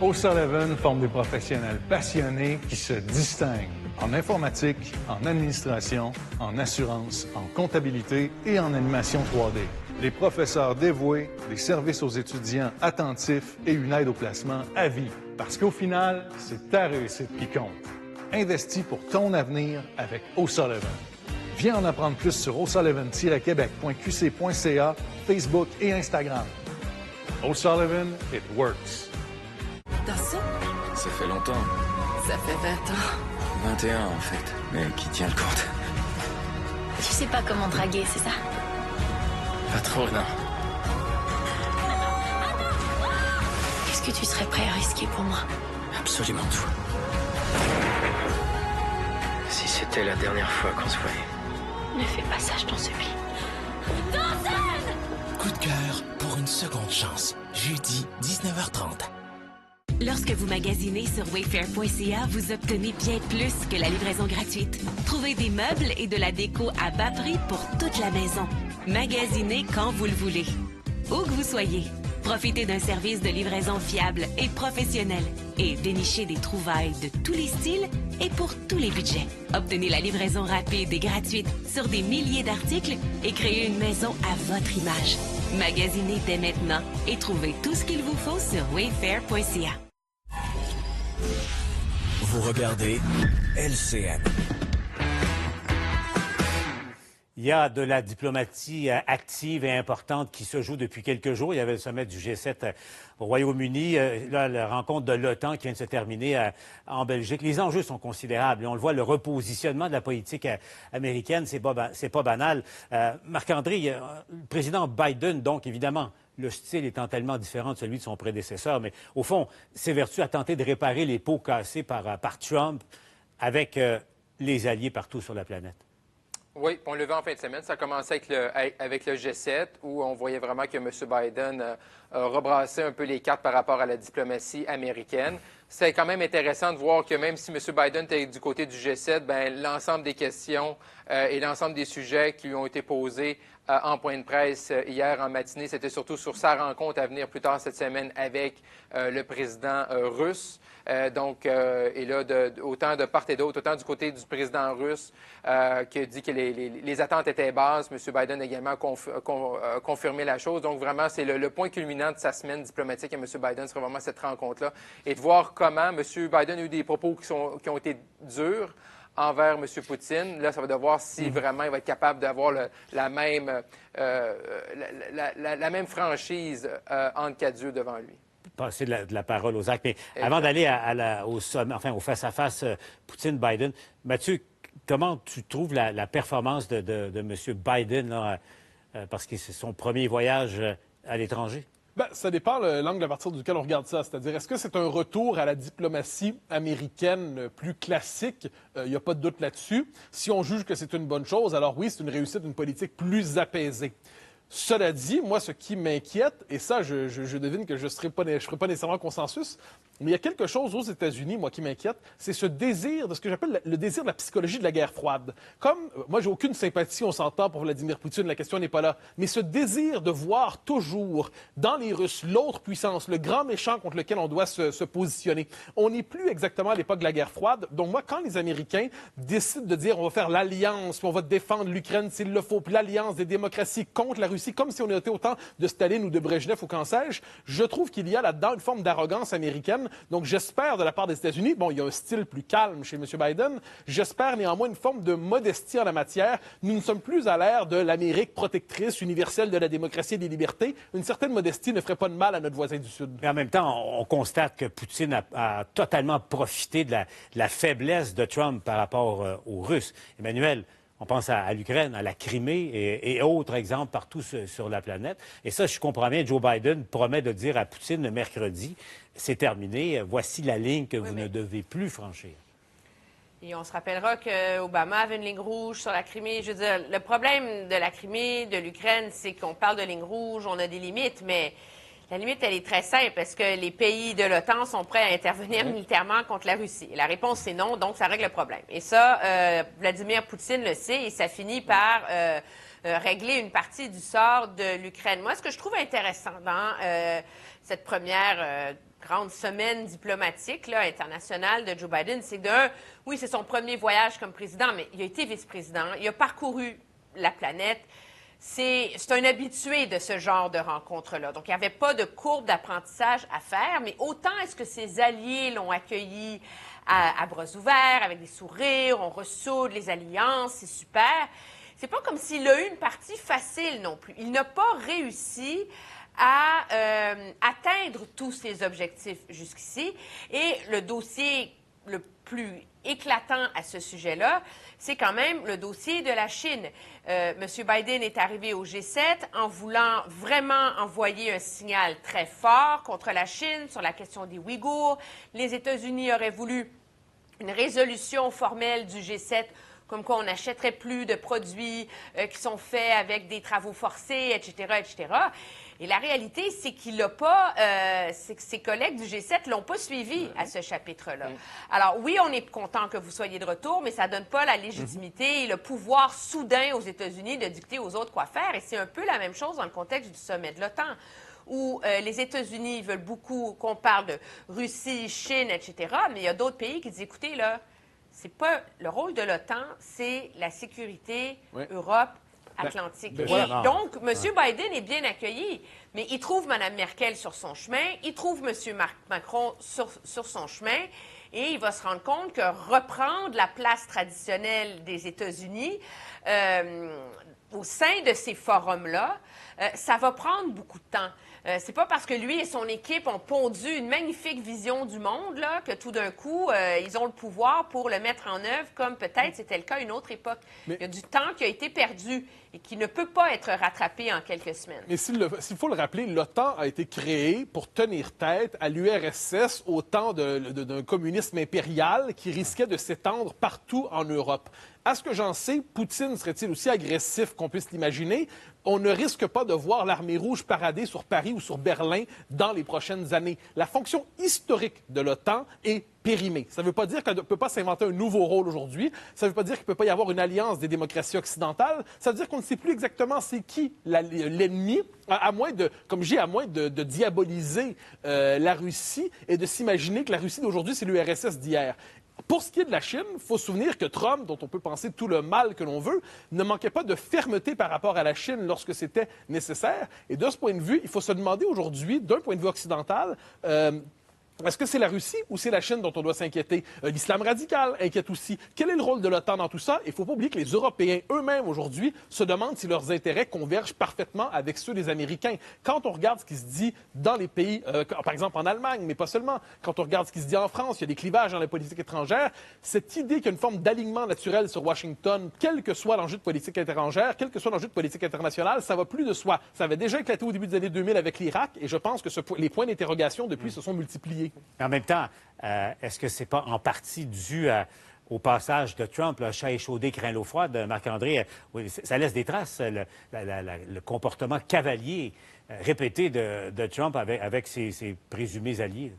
O'Sullivan forme des professionnels passionnés qui se distinguent en informatique, en administration, en assurance, en comptabilité et en animation 3D. Des professeurs dévoués, des services aux étudiants attentifs et une aide au placement à vie. Parce qu'au final, c'est ta réussite qui compte. Investis pour ton avenir avec O'Sullivan. Viens en apprendre plus sur o'sullivan-québec.qc.ca, Facebook et Instagram. O'Sullivan, it works. Dans ça? Ça fait longtemps. Ça fait 20 ans. 21 en fait, mais qui tient le compte? Tu sais pas comment draguer, c'est ça? Pas trop, non. Qu'est-ce Qu'est-ce que tu serais prêt à risquer pour moi? Absolument tout. Si c'était la dernière fois qu'on se voyait. Ne fais pas ça, je t'en supplie. Dawson! Coup de cœur pour une seconde chance. Jeudi, 19h30. Lorsque vous magasinez sur Wayfair.ca, vous obtenez bien plus que la livraison gratuite. Trouvez des meubles et de la déco à bas prix pour toute la maison. Magasinez quand vous le voulez. Où que vous soyez, profitez d'un service de livraison fiable et professionnel et dénichez des trouvailles de tous les styles et pour tous les budgets. Obtenez la livraison rapide et gratuite sur des milliers d'articles et créez une maison à votre image. Magasinez dès maintenant et trouvez tout ce qu'il vous faut sur Wayfair.ca. Vous regardez LCN. Il y a de la diplomatie active et importante qui se joue depuis quelques jours. Il y avait le sommet du G7 au Royaume-Uni, là, la rencontre de l'OTAN qui vient de se terminer en Belgique. Les enjeux sont considérables et on le voit, le repositionnement de la politique américaine, c'est pas banal. Marc-André, le président Biden, donc évidemment, le style étant tellement différent de celui de son prédécesseur, mais au fond, s'évertue à tenter de réparer les pots cassés par Trump avec les alliés partout sur la planète. Oui, on le vu en fin de semaine. Ça a commencé avec le G7, où on voyait vraiment que M. Biden rebrassait un peu les cartes par rapport à la diplomatie américaine. C'est quand même intéressant de voir que même si M. Biden était du côté du G7, ben, l'ensemble des questions et l'ensemble des sujets qui lui ont été posés en point de presse hier en matinée, c'était surtout sur sa rencontre à venir plus tard cette semaine avec le président russe. Et là, autant de part et d'autre, autant du côté du président russe qui a dit que les attentes étaient basses. M. Biden a également confirmé la chose. Donc, vraiment, c'est le point culminant de sa semaine diplomatique à M. Biden, sera vraiment cette rencontre-là. Et de voir comment M. Biden a eu des propos qui ont été durs envers M. Poutine. Là, ça va de voir si vraiment il va être capable d'avoir la même franchise entre quatre yeux devant lui. Passer de la parole aux actes. Mais avant d'aller au sommet, enfin au face-à-face Poutine-Biden, Mathieu, comment tu trouves la performance de M. Biden, là, parce que c'est son premier voyage à l'étranger? Bien, ça dépend l'angle à partir duquel on regarde ça. C'est-à-dire, est-ce que c'est un retour à la diplomatie américaine plus classique? Il n'y a pas de doute là-dessus. Si on juge que c'est une bonne chose, alors oui, c'est une réussite d'une politique plus apaisée. Cela dit, moi, ce qui m'inquiète, et ça, je devine que je ne ferai pas nécessairement consensus, mais il y a quelque chose aux États-Unis, moi, qui m'inquiète, c'est ce désir de ce que j'appelle le désir de la psychologie de la guerre froide. Comme, moi, j'ai aucune sympathie, on s'entend, pour Vladimir Poutine, la question n'est pas là, mais ce désir de voir toujours dans les Russes l'autre puissance, le grand méchant contre lequel on doit se positionner. On n'est plus exactement à l'époque de la guerre froide. Donc, moi, quand les Américains décident de dire on va faire l'alliance, puis on va défendre l'Ukraine s'il le faut, puis l'alliance des démocraties contre la Russie, comme si on était au temps de Staline ou de Brejnev ou qu'en sais-je, je trouve qu'il y a là-dedans une forme d'arrogance américaine. Donc, j'espère de la part des États-Unis, bon, il y a un style plus calme chez M. Biden, j'espère néanmoins une forme de modestie en la matière. Nous ne sommes plus à l'ère de l'Amérique protectrice universelle de la démocratie et des libertés. Une certaine modestie ne ferait pas de mal à notre voisin du Sud. Mais en même temps, on constate que Poutine a totalement profité de la faiblesse de Trump par rapport aux Russes. Emmanuel, on pense à l'Ukraine, à la Crimée et autres exemples partout sur la planète. Et ça, je comprends bien, Joe Biden promet de dire à Poutine le mercredi, c'est terminé, voici la ligne que vous ne devez plus franchir. Et on se rappellera qu'Obama avait une ligne rouge sur la Crimée. Je veux dire, le problème de la Crimée, de l'Ukraine, c'est qu'on parle de ligne rouge, on a des limites, mais la limite, elle est très simple. Est-ce que les pays de l'OTAN sont prêts à intervenir militairement contre la Russie? Et la réponse, c'est non, donc ça règle le problème. Et ça, Vladimir Poutine le sait et ça finit par régler une partie du sort de l'Ukraine. Moi, ce que je trouve intéressant dans cette première grande semaine diplomatique là, internationale de Joe Biden, c'est oui, c'est son premier voyage comme président, mais il a été vice-président, il a parcouru la planète. C'est un habitué de ce genre de rencontre-là. Donc, il n'y avait pas de courbe d'apprentissage à faire, mais autant est-ce que ses alliés l'ont accueilli à bras ouverts, avec des sourires, on ressoude les alliances, c'est super. C'est pas comme s'il a eu une partie facile non plus. Il n'a pas réussi à atteindre tous ses objectifs jusqu'ici. Et le dossier le plus éclatant à ce sujet-là, c'est quand même le dossier de la Chine. M. Biden est arrivé au G7 en voulant vraiment envoyer un signal très fort contre la Chine sur la question des Ouïghours. Les États-Unis auraient voulu une résolution formelle du G7 comme quoi on n'achèterait plus de produits qui sont faits avec des travaux forcés, etc., etc. Et la réalité, c'est qu'il n'a pas, c'est que ses collègues du G7 l'ont pas suivi à ce chapitre-là. Alors oui, on est content que vous soyez de retour, mais ça donne pas la légitimité et le pouvoir soudain aux États-Unis de dicter aux autres quoi faire. Et c'est un peu la même chose dans le contexte du sommet de l'OTAN, où les États-Unis veulent beaucoup qu'on parle de Russie, Chine, etc., mais il y a d'autres pays qui disent, écoutez, là, c'est pas le rôle de l'OTAN, c'est la sécurité Europe, Atlantique. Et donc, M. Biden est bien accueilli, mais il trouve Mme Merkel sur son chemin, il trouve M. Macron sur son chemin, et il va se rendre compte que reprendre la place traditionnelle des États-Unis au sein de ces forums-là, ça va prendre beaucoup de temps. C'est pas parce que lui et son équipe ont pondu une magnifique vision du monde là, que tout d'un coup, ils ont le pouvoir pour le mettre en œuvre, comme peut-être c'était le cas à une autre époque. Il y a du temps qui a été perdu et qui ne peut pas être rattrapé en quelques semaines. Mais s'il faut le rappeler, l'OTAN a été créé pour tenir tête à l'URSS au temps d'un communisme impérial qui risquait de s'étendre partout en Europe. À ce que j'en sais, Poutine serait-il aussi agressif qu'on puisse l'imaginer? On ne risque pas de voir l'armée rouge parader sur Paris ou sur Berlin dans les prochaines années. La fonction historique de l'OTAN est périmée. Ça ne veut pas dire qu'elle ne peut pas s'inventer un nouveau rôle aujourd'hui. Ça ne veut pas dire qu'il ne peut pas y avoir une alliance des démocraties occidentales. Ça veut dire qu'on ne sait plus exactement c'est qui l'ennemi, à moins de diaboliser la Russie et de s'imaginer que la Russie d'aujourd'hui, c'est l'URSS d'hier. Pour ce qui est de la Chine, il faut se souvenir que Trump, dont on peut penser tout le mal que l'on veut, ne manquait pas de fermeté par rapport à la Chine lorsque c'était nécessaire. Et de ce point de vue, il faut se demander aujourd'hui, d'un point de vue occidental, est-ce que c'est la Russie ou c'est la Chine dont on doit s'inquiéter? L'islam radical inquiète aussi. Quel est le rôle de l'OTAN dans tout ça? Il ne faut pas oublier que les Européens eux-mêmes aujourd'hui se demandent si leurs intérêts convergent parfaitement avec ceux des Américains. Quand on regarde ce qui se dit dans les pays, par exemple en Allemagne, mais pas seulement, quand on regarde ce qui se dit en France, il y a des clivages dans la politique étrangère, cette idée qu'il y a une forme d'alignement naturel sur Washington, quel que soit l'enjeu de politique étrangère, quel que soit l'enjeu de politique internationale, ça va plus de soi. Ça avait déjà éclaté au début des années 2000 avec l'Irak et je pense que les points d'interrogation depuis se sont multipliés. En même temps, est-ce que c'est pas en partie dû au passage de Trump, le chat échaudé craint l'eau froide, Marc-André? Oui, ça laisse des traces, le comportement cavalier répété de Trump avec ses présumés alliés.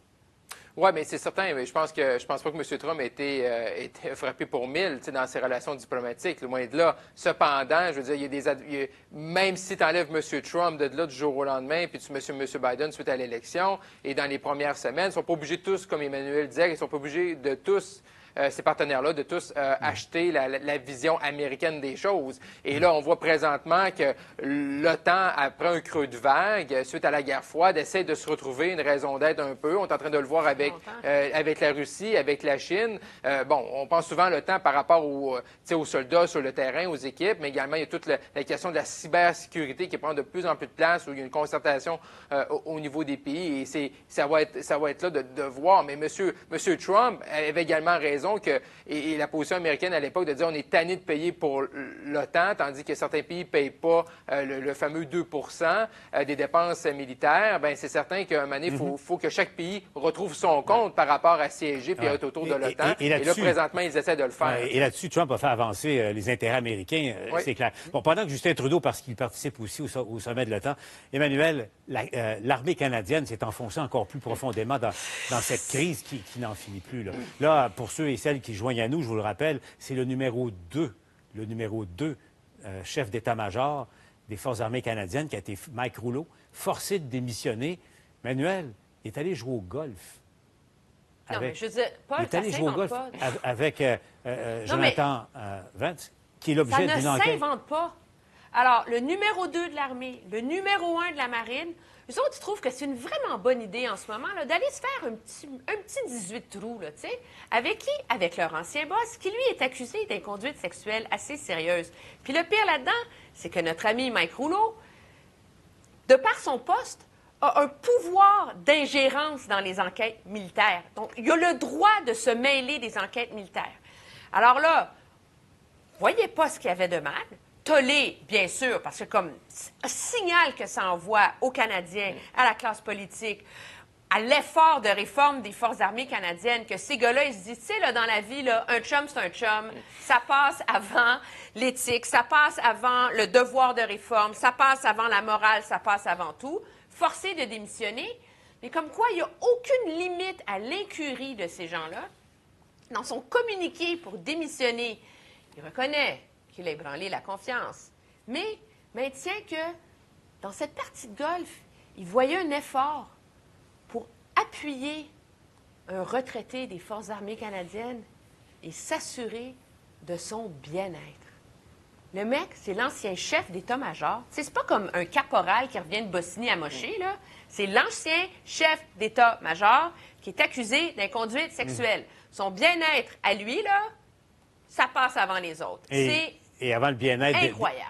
Oui, mais c'est certain. Mais je pense pas que M. Trump ait été frappé pour 1000 dans ses relations diplomatiques. Loin de là. Cependant, je veux dire, même si tu enlèves M. Trump de là du jour au lendemain, puis tu mets M. Biden suite à l'élection, et dans les premières semaines, ils ne sont pas obligés tous, comme Emmanuel disait, ils ne sont pas obligés de tous. Ces partenaires-là, de tous acheter la vision américaine des choses. Et là, on voit présentement que l'OTAN, après un creux de vague, suite à la guerre froide, essaie de se retrouver une raison d'être un peu. On est en train de le voir avec la Russie, avec la Chine. On pense souvent à l'OTAN par rapport aux soldats sur le terrain, aux équipes, mais également, il y a toute la question de la cybersécurité qui prend de plus en plus de place, où il y a une concertation au niveau des pays. Et ça va être là de voir. Mais M. Trump avait également raison et la position américaine à l'époque de dire on est tanné de payer pour l'OTAN, tandis que certains pays ne payent pas le fameux 2 des dépenses militaires. Bien, c'est certain qu'à un moment donné, il faut que chaque pays retrouve son compte par rapport à siéger et être autour de l'OTAN. Et là, présentement, ils essaient de le faire. Et là-dessus, Trump a fait avancer les intérêts américains, c'est clair. Bon, pendant que Justin Trudeau, parce qu'il participe aussi au sommet de l'OTAN, Emmanuel, l'armée canadienne s'est enfoncée encore plus profondément dans cette crise qui n'en finit plus. Là, pour ceux et celles qui joignent à nous, je vous le rappelle, c'est le numéro 2 chef d'état-major des Forces armées canadiennes, qui a été Mike Rouleau, forcé de démissionner. Manuel, il est allé jouer au golf. Non, mais je veux dire, Paul, il est allé jouer au golf avec Jonathan Vance, qui est l'objet d'une enquête. Ça ne s'invente pas. Alors, le numéro 2 de l'armée, le numéro 1 de la marine, eux autres, ils trouvent que c'est une vraiment bonne idée en ce moment d'aller se faire un petit 18 trous, tu sais. Avec qui? Avec leur ancien boss, qui lui est accusé d'inconduite sexuelle assez sérieuse. Puis le pire là-dedans, c'est que notre ami Mike Rouleau, de par son poste, a un pouvoir d'ingérence dans les enquêtes militaires. Donc, il a le droit de se mêler des enquêtes militaires. Alors là, voyez pas ce qu'il y avait de mal. Tollé, bien sûr, parce que comme signal que ça envoie aux Canadiens, à la classe politique, à l'effort de réforme des Forces armées canadiennes, que ces gars-là, ils se disent, tu sais, là, dans la vie, là, un chum, c'est un chum. Ça passe avant l'éthique, ça passe avant le devoir de réforme, ça passe avant la morale, ça passe avant tout. Forcé de démissionner, mais comme quoi, il n'y a aucune limite à l'incurie de ces gens-là. Dans son communiqué pour démissionner, il reconnaît qu'il a ébranlé la confiance, mais maintient que dans cette partie de golf, il voyait un effort pour appuyer un retraité des Forces armées canadiennes et s'assurer de son bien-être. Le mec, c'est l'ancien chef d'état-major. C'est pas comme un caporal qui revient de Bosnie à Moché, là. C'est l'ancien chef d'état-major qui est accusé d'inconduite sexuelle. Son bien-être à lui, là, ça passe avant les autres. Et avant le bien-être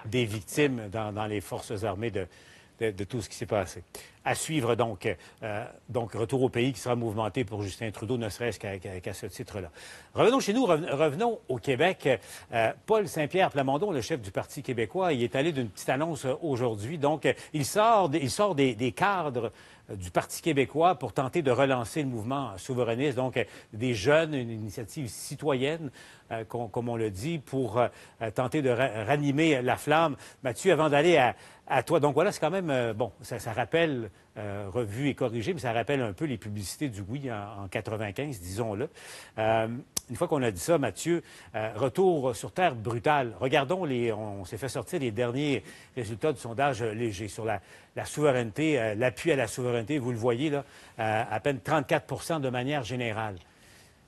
des victimes dans les Forces armées de tout ce qui s'est passé. À suivre donc, retour au pays qui sera mouvementé pour Justin Trudeau, ne serait-ce qu'à ce titre-là. Revenons chez nous, revenons au Québec. Paul Saint-Pierre Plamondon, le chef du Parti québécois, il est allé d'une petite annonce aujourd'hui. Donc, il sort des cadres du Parti québécois pour tenter de relancer le mouvement souverainiste, donc des jeunes, une initiative citoyenne, comme on le dit, pour tenter de ranimer la flamme. Mathieu, avant d'aller à toi, donc voilà, c'est quand même, bon, ça rappelle, revu et corrigé, mais ça rappelle un peu les publicités du oui en 95, disons-le. Une fois qu'on a dit ça, Mathieu, retour sur terre brutale. Regardons, on s'est fait sortir les derniers résultats du sondage léger sur la souveraineté, l'appui à la souveraineté. Vous le voyez, là, à peine 34 % de manière générale.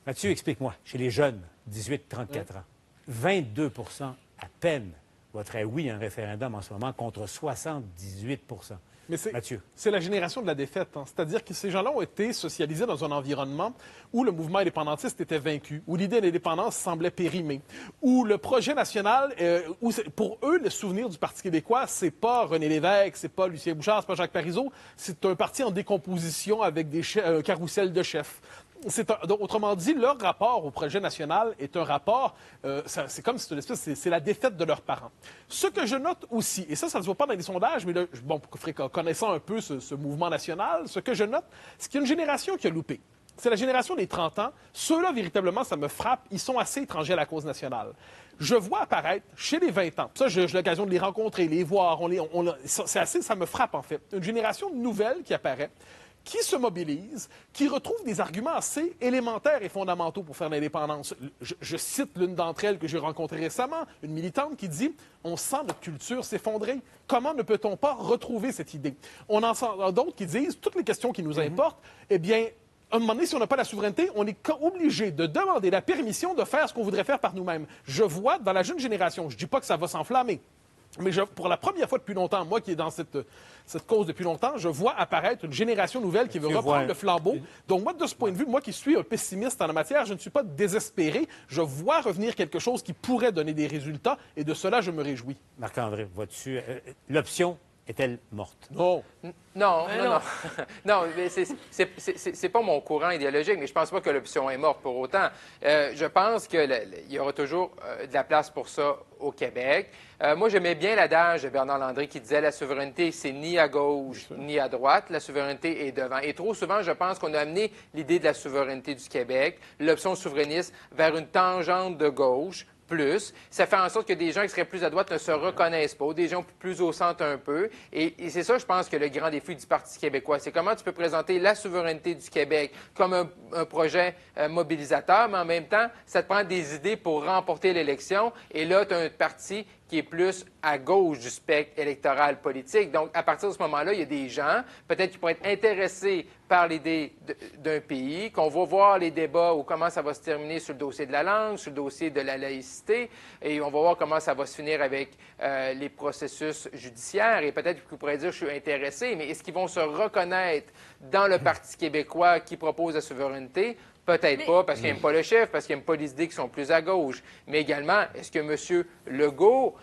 Mathieu, explique-moi, chez les jeunes, 18-34 ans, 22 % à peine voteraient oui à un référendum en ce moment contre 78 %. Mais c'est la génération de la défaite. Hein. C'est-à-dire que ces gens-là ont été socialisés dans un environnement où le mouvement indépendantiste était vaincu, où l'idée de l'indépendance semblait périmée, où le projet national, pour eux, le souvenir du Parti québécois, c'est pas René Lévesque, c'est pas Lucien Bouchard, c'est pas Jacques Parizeau, c'est un parti en décomposition avec un carrousel de chefs. Donc, autrement dit, leur rapport au projet national est un rapport, c'est comme si c'est la défaite de leurs parents. Ce que je note aussi, et ça ne se voit pas dans les sondages, mais là, bon, connaissant un peu ce mouvement national, ce que je note, c'est qu'il y a une génération qui a loupé. C'est la génération des 30 ans. Ceux-là, véritablement, ça me frappe. Ils sont assez étrangers à la cause nationale. Je vois apparaître chez les 20 ans, ça, j'ai l'occasion de les rencontrer, les voir, ça me frappe, en fait. Une génération nouvelle qui apparaît, qui se mobilise, qui retrouve des arguments assez élémentaires et fondamentaux pour faire l'indépendance. Je cite l'une d'entre elles que j'ai rencontrée récemment, une militante qui dit « On sent notre culture s'effondrer. Comment ne peut-on pas retrouver cette idée? » On en sent d'autres qui disent « Toutes les questions qui nous importent, eh bien, à un moment donné, si on n'a pas la souveraineté, on est obligé de demander la permission de faire ce qu'on voudrait faire par nous-mêmes. » Je vois dans la jeune génération, je ne dis pas que ça va s'enflammer, mais pour la première fois depuis longtemps, moi qui est dans cette cause depuis longtemps, je vois apparaître une génération nouvelle qui veut reprendre le flambeau. Donc moi, de ce point de vue, moi qui suis un pessimiste en la matière, je ne suis pas désespéré. Je vois revenir quelque chose qui pourrait donner des résultats et de cela, je me réjouis. Marc-André, vois-tu, l'option est-elle morte? Non. Non, mais c'est pas mon courant idéologique, mais je pense pas que l'option est morte pour autant. Je pense qu'il y aura toujours de la place pour ça au Québec. Moi, j'aimais bien l'adage de Bernard Landry qui disait « La souveraineté, c'est ni à gauche ni à droite. La souveraineté est devant. » Et trop souvent, je pense qu'on a amené l'idée de la souveraineté du Québec, l'option souverainiste, vers une tangente de gauche, plus. Ça fait en sorte que des gens qui seraient plus à droite ne se reconnaissent pas, des gens plus au centre un peu. Et c'est ça, je pense, que le grand défi du Parti québécois. C'est comment tu peux présenter la souveraineté du Québec comme un projet mobilisateur, mais en même temps, ça te prend des idées pour remporter l'élection. Et là, tu as un parti qui est plus à gauche du spectre électoral politique. Donc, à partir de ce moment-là, il y a des gens, peut-être qui pourraient être intéressés par l'idée d'un pays, qu'on va voir les débats ou comment ça va se terminer sur le dossier de la langue, sur le dossier de la laïcité, et on va voir comment ça va se finir avec les processus judiciaires. Et peut-être qu'ils pourraient dire « je suis intéressé », mais est-ce qu'ils vont se reconnaître dans le Parti québécois qui propose la souveraineté? Peut-être pas parce qu'il n'aime pas le chef, parce qu'il n'aime pas les idées qui sont plus à gauche. Mais également, est-ce que M. Legault,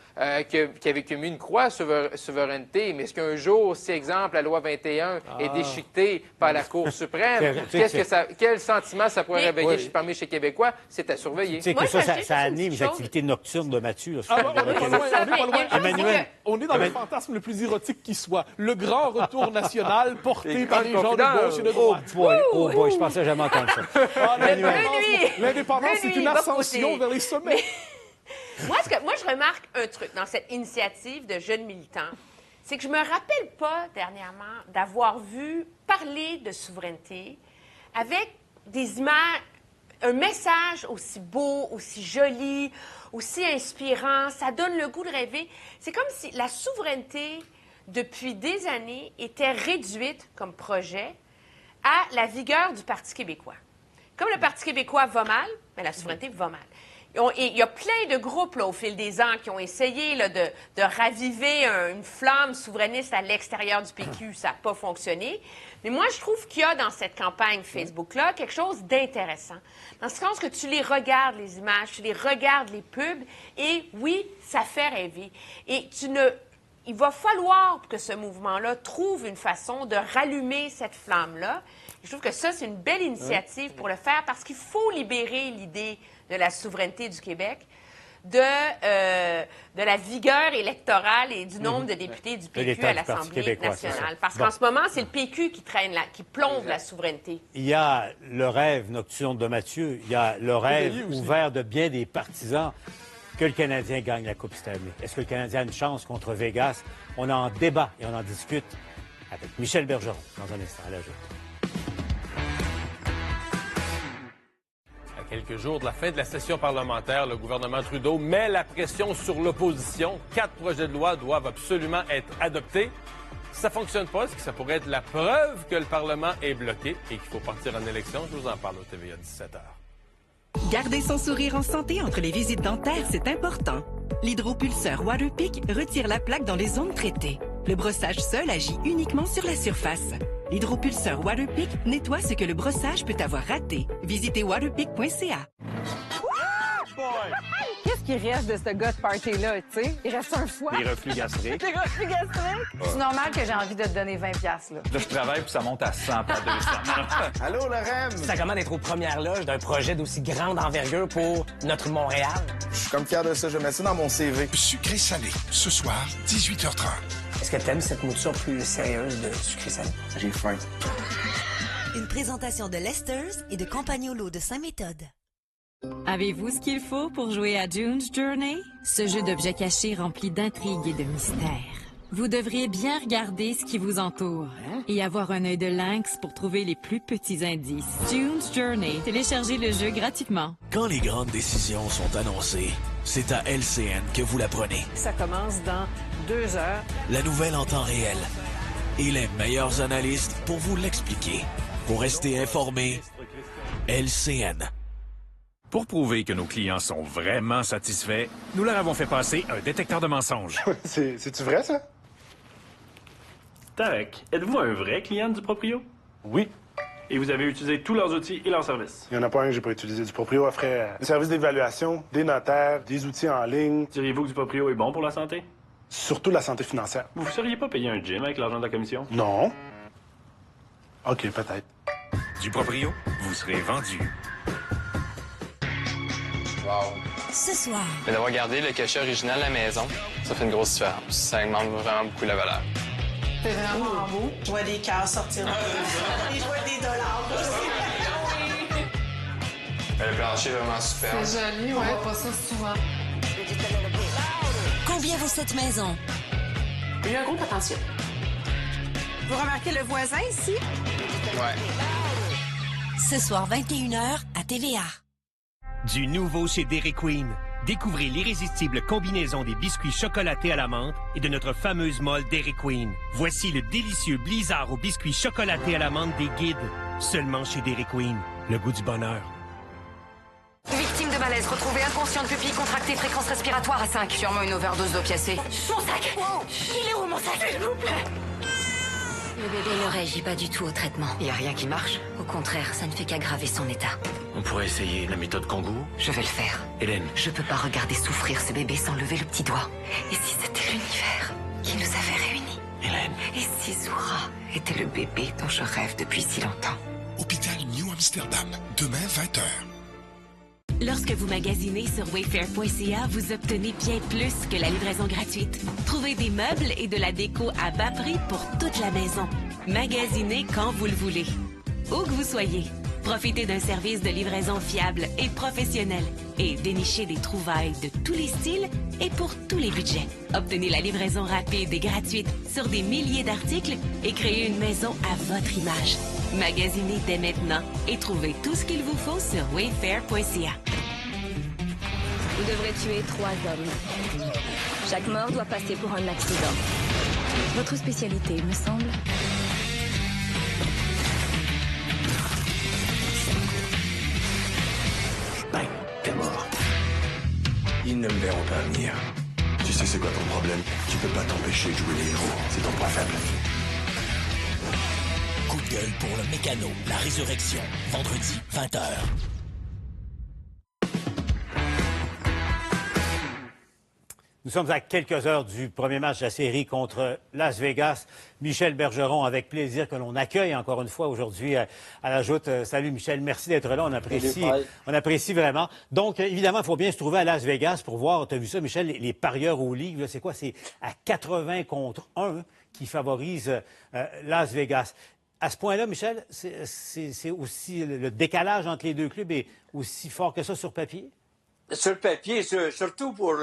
qui avait mis une croix sur souveraineté, mais est-ce qu'un jour, si, exemple, la loi 21 est déchiquetée par la Cour suprême, quel sentiment ça pourrait réveiller parmi les Québécois? C'est à surveiller. Tu sais que ça anime les activités nocturnes de Mathieu. On est dans le fantasme le plus érotique qui soit. Le grand retour national porté par les gens de gauche et de droite. Oh boy, je pensais jamais entendre ça. L'indépendance, c'est une ascension vers les sommets. Moi, je remarque un truc dans cette initiative de jeunes militants, c'est que je me rappelle pas dernièrement d'avoir vu parler de souveraineté avec des images, un message aussi beau, aussi joli, aussi inspirant. Ça donne le goût de rêver. C'est comme si la souveraineté, depuis des années, était réduite comme projet à la vigueur du Parti québécois. Comme le Parti québécois va mal, mais la souveraineté va mal. Il y a plein de groupes là, au fil des ans qui ont essayé là, de raviver une flamme souverainiste à l'extérieur du PQ. Ça n'a pas fonctionné. Mais moi, je trouve qu'il y a dans cette campagne Facebook-là quelque chose d'intéressant. Dans ce sens que tu les regardes, les images, tu les regardes, les pubs, et oui, ça fait rêver. Et il va falloir que ce mouvement-là trouve une façon de rallumer cette flamme-là. Je trouve que ça, c'est une belle initiative pour le faire parce qu'il faut libérer l'idée de la souveraineté du Québec, de la vigueur électorale et du nombre de députés du PQ à l'Assemblée nationale. Parce qu'en ce moment, c'est le PQ qui plombe la souveraineté. Il y a le rêve nocturne de Mathieu, il y a le rêve ouvert de bien des partisans que le Canadien gagne la Coupe Stanley. Est-ce que le Canadien a une chance contre Vegas? On en débat et on en discute avec Michel Bergeron dans un instant à la Joute. Quelques jours de la fin de la session parlementaire, le gouvernement Trudeau met la pression sur l'opposition. 4 projets de loi doivent absolument être adoptés. Si ça ne fonctionne pas, est-ce que ça pourrait être la preuve que le Parlement est bloqué et qu'il faut partir en élection? Je vous en parle au TVA 17h. Garder son sourire en santé entre les visites dentaires, c'est important. L'hydropulseur Waterpik retire la plaque dans les zones traitées. Le brossage seul agit uniquement sur la surface. L'hydropulseur Waterpik nettoie ce que le brossage peut avoir raté. Visitez waterpik.ca. Qu'est-ce qui reste de ce gars de party-là, tu sais? Il reste un foie. Des reflux gastriques. Des reflux gastriques? C'est normal que j'ai envie de te donner 20$, là. Là, je travaille puis ça monte à 100 par 200. Allô, Lorem? Ça commence d'être aux premières loges d'un projet d'aussi grande envergure pour notre Montréal. Je suis comme fier de ça. Je mets ça dans mon CV. Sucré-salé, ce soir, 18h30. Est-ce que t'aimes cette mouture plus sérieuse de sucré-salé? J'ai faim. Une présentation de Lesters et de Campagnolo de Saint-Méthode. Avez-vous ce qu'il faut pour jouer à June's Journey? Ce jeu d'objets cachés rempli d'intrigues et de mystères. Vous devriez bien regarder ce qui vous entoure et avoir un œil de lynx pour trouver les plus petits indices. June's Journey. Téléchargez le jeu gratuitement. Quand les grandes décisions sont annoncées, c'est à LCN que vous la prenez. Ça commence dans 2 heures. La nouvelle en temps réel. Et les meilleurs analystes pour vous l'expliquer. Pour rester informé, LCN. Pour prouver que nos clients sont vraiment satisfaits, nous leur avons fait passer un détecteur de mensonges. C'est-tu vrai, ça? Tarek, êtes-vous un vrai client du Proprio? Oui. Et vous avez utilisé tous leurs outils et leurs services? Il n'y en a pas un que j'ai pas utilisé. Du Proprio offrait des services d'évaluation, des notaires, des outils en ligne. Diriez-vous que du Proprio est bon pour la santé? Surtout la santé financière. Vous ne seriez pas payé un gym avec l'argent de la commission? Non. OK, peut-être. Du Proprio, vous serez vendu. Wow. Ce soir. Mais d'avoir gardé le cachet original à la maison, ça fait une grosse différence. Ça augmente vraiment beaucoup la valeur. C'est vraiment beau. Je vois des cœurs sortir. Et je vois des dollars aussi. Le plancher est vraiment super. C'est joli, ouais, pas ça souvent. Combien vaut cette maison? Il y a un gros potentiel. Vous remarquez le voisin ici? Ouais. Ce soir, 21h, à TVA. Du nouveau chez Dairy Queen. Découvrez l'irrésistible combinaison des biscuits chocolatés à la menthe et de notre fameuse molle Dairy Queen. Voici le délicieux blizzard aux biscuits chocolatés à la menthe des guides. Seulement chez Dairy Queen. Le goût du bonheur. Victime de malaise, retrouvée inconsciente, pupille contractée, fréquence respiratoire à 5. Sûrement une overdose d'opiacés. Mon sac! Wow. Il est où mon sac? S'il vous plaît! Le bébé ne réagit pas du tout au traitement. Y a rien qui marche? Au contraire, ça ne fait qu'aggraver son état. On pourrait essayer la méthode Kangoo? Je vais le faire. Hélène. Je peux pas regarder souffrir ce bébé sans lever le petit doigt. Et si c'était l'univers qui nous avait réunis? Hélène. Et si Zora était le bébé dont je rêve depuis si longtemps? Hôpital New Amsterdam, demain 20h. Lorsque vous magasinez sur Wayfair.ca, vous obtenez bien plus que la livraison gratuite. Trouvez des meubles et de la déco à bas prix pour toute la maison. Magasinez quand vous le voulez. Où que vous soyez, profitez d'un service de livraison fiable et professionnel et dénichez des trouvailles de tous les styles et pour tous les budgets. Obtenez la livraison rapide et gratuite sur des milliers d'articles et créez une maison à votre image. Magasinez dès maintenant et trouvez tout ce qu'il vous faut sur Wayfair.ca. Vous devrez tuer 3 hommes. Chaque mort doit passer pour un accident. Votre spécialité, il me semble. Bang, t'es mort. Ils ne me verront pas venir. Tu sais c'est quoi ton problème? Tu peux pas t'empêcher de jouer les héros. C'est ton point faible. Coup de gueule pour le mécano, la résurrection, vendredi 20h. Nous sommes à quelques heures du premier match de la série contre Las Vegas. Michel Bergeron, avec plaisir que l'on accueille encore une fois aujourd'hui à la Joute. Salut Michel, merci d'être là, on apprécie vraiment. Donc évidemment, il faut bien se trouver à Las Vegas pour voir, tu as vu ça Michel, les parieurs au livre, c'est quoi? C'est à 80 contre 1 qui favorise Las Vegas. À ce point-là, Michel, c'est aussi le décalage entre les deux clubs est aussi fort que ça sur papier? Sur le papier, surtout pour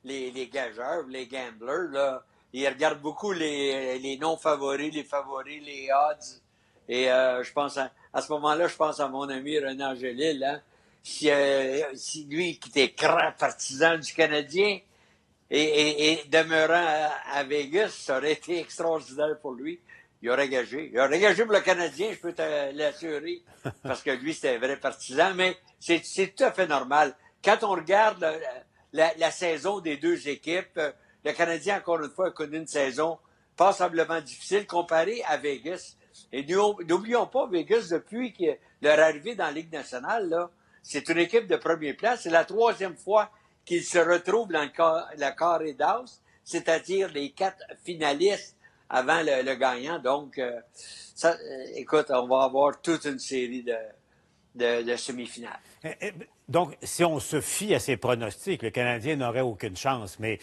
les gageurs, les gamblers, là, ils regardent beaucoup les non-favoris, les favoris, les odds. Et je pense à ce moment-là, je pense à mon ami René Angélil. Hein? Si lui, qui était grand partisan du Canadien et demeurant à Vegas, ça aurait été extraordinaire pour lui. Il aurait gagé. Il aurait gagé pour le Canadien, je peux te l'assurer, parce que lui, c'était un vrai partisan, mais c'est tout à fait normal. Quand on regarde la saison des deux équipes, le Canadien, encore une fois, a connu une saison passablement difficile comparée à Vegas. Et n'oublions pas, Vegas, depuis leur arrivée dans la Ligue nationale, là, c'est une équipe de première place. C'est la 3e fois qu'ils se retrouvent dans le carré d'as, c'est-à-dire les 4 finalistes avant le gagnant. Donc, écoute, on va avoir toute une série de semi-finales. Donc, si on se fie à ces pronostics, le Canadien n'aurait aucune chance. Mais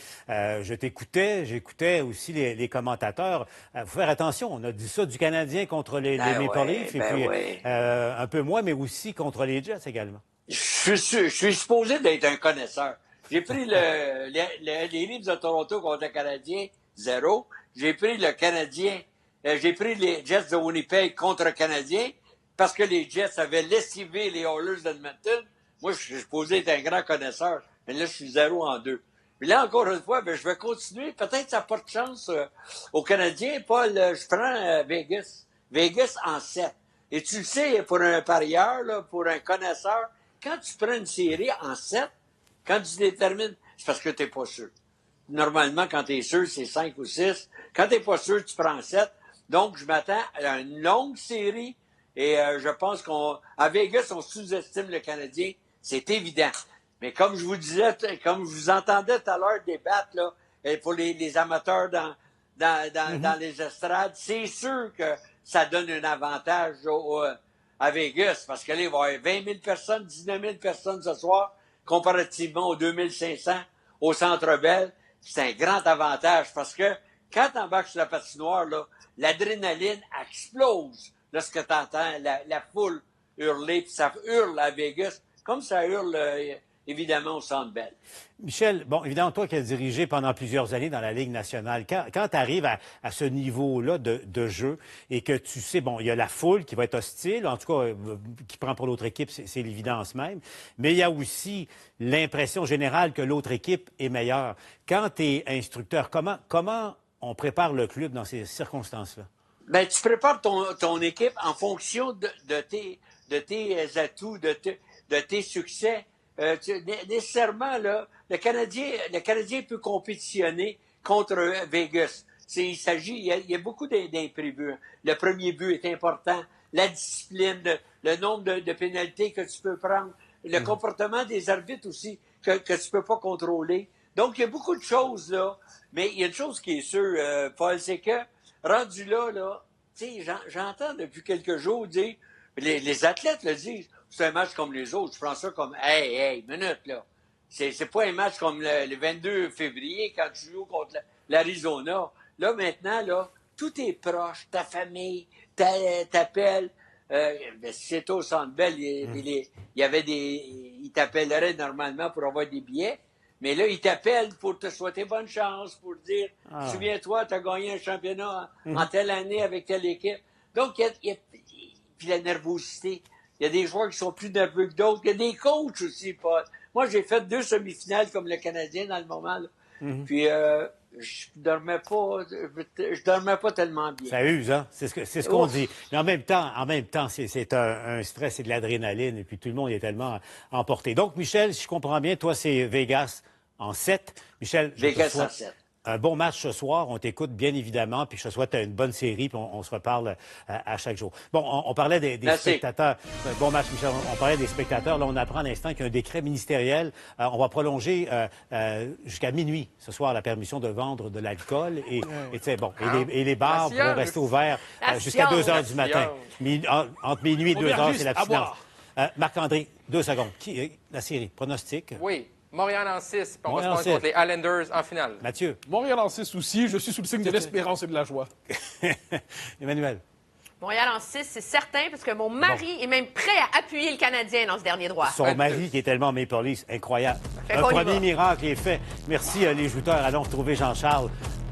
j'écoutais aussi les commentateurs. Il faut faire attention, on a dit ça du Canadien contre les Maple Leafs, et puis un peu moins, mais aussi contre les Jets également. Je suis supposé d'être un connaisseur. J'ai pris les Leafs de Toronto contre le Canadien, 0. J'ai pris le Canadien, j'ai pris les Jets de Winnipeg contre le Canadien parce que les Jets avaient lessivé les Oilers d'Edmonton. Moi, je suis supposé être un grand connaisseur, mais là, je suis 0 en 2. Mais là, encore une fois, je vais continuer. Peut-être ça porte chance aux Canadiens. Paul, je prends Vegas. Vegas en 7. Et tu le sais, pour un parieur, là, pour un connaisseur, quand tu prends une série en 7, quand tu détermines, c'est parce que tu n'es pas sûr. Normalement, quand tu es sûr, c'est 5 ou 6. Quand tu n'es pas sûr, tu prends 7. Donc, je m'attends à une longue série. Et je pense qu'à Vegas, on sous-estime le Canadien. C'est évident. Mais comme je vous disais, comme je vous entendais tout à l'heure débattre, là, et pour les amateurs dans les estrades, c'est sûr que ça donne un avantage à Vegas. Parce que là, il va y avoir 20 000 personnes, 19 000 personnes ce soir, comparativement aux 2 500 au Centre Bell. C'est un grand avantage parce que quand tu embarques sur la patinoire, là, l'adrénaline explose lorsque tu entends la foule hurler, puis ça hurle à Vegas, comme ça hurle évidemment au Centre Bell. Michel, bon, évidemment, toi qui as dirigé pendant plusieurs années dans la Ligue nationale, quand tu arrives à ce niveau-là de jeu et que tu sais, bon, il y a la foule qui va être hostile, en tout cas, qui prend pour l'autre équipe, c'est l'évidence même, mais il y a aussi l'impression générale que l'autre équipe est meilleure. Quand tu es instructeur, comment on prépare le club dans ces circonstances-là? Bien, tu prépares ton équipe en fonction de tes atouts, de tes succès. Nécessairement, là, le Canadien peut compétitionner contre Vegas. Il y a beaucoup d'imprévus. Le premier but est important. la discipline, le nombre de pénalités que tu peux prendre, le comportement des arbitres aussi que tu peux pas contrôler. Donc, il y a beaucoup de choses, là. Mais il y a une chose qui est sûre, Paul, c'est que, rendu là, tu sais, j'entends depuis quelques jours dire, les athlètes le disent, c'est un match comme les autres. Je prends ça comme, hey, minute, là. C'est pas un match comme le 22 février quand tu joues contre l'Arizona. Là, maintenant, là, tout est proche. Ta famille t'appelle. C'est au Centre Bell. Il y avait ils t'appelleraient normalement pour avoir des billets. Mais là, ils t'appellent pour te souhaiter bonne chance, pour dire, souviens-toi, tu as gagné un championnat en telle année avec telle équipe. Donc, puis la nervosité. Il y a des joueurs qui sont plus nerveux que d'autres. Il y a des coachs aussi, Paul. Moi, j'ai fait 2 semi-finales comme le Canadien dans le moment. Là. Puis, je dormais pas tellement bien. Ça use, hein? C'est ce qu'on dit. Mais en même temps, c'est un stress et de l'adrénaline. Et puis, tout le monde est tellement emporté. Donc, Michel, si je comprends bien, toi, c'est Vegas en 7. Michel, Vegas en 7. Un bon match ce soir. On t'écoute, bien évidemment. Puis je te souhaite une bonne série. Puis on se reparle à chaque jour. Bon, on parlait des spectateurs. Bon match, Michel. On parlait des spectateurs. Là, on apprend à l'instant qu'il y a un décret ministériel. On va prolonger jusqu'à minuit ce soir la permission de vendre de l'alcool. Et les bars vont rester ouverts jusqu'à 2 heures du matin. Entre minuit et 2 heures, c'est la finale. Marc-André, 2 secondes. La série, pronostic? Oui. Montréal en 6, puis on va se prendre contre les Islanders en finale. Mathieu. Montréal en 6 aussi. Je suis sous le signe de l'espérance et de la joie. Emmanuel. Montréal en 6, c'est certain, parce que mon mari est même prêt à appuyer le Canadien dans ce dernier droit. Son mari qui est tellement Maple Leafs, incroyable. Un premier miracle est fait. Merci les jouteurs. Allons retrouver Jean-Charles.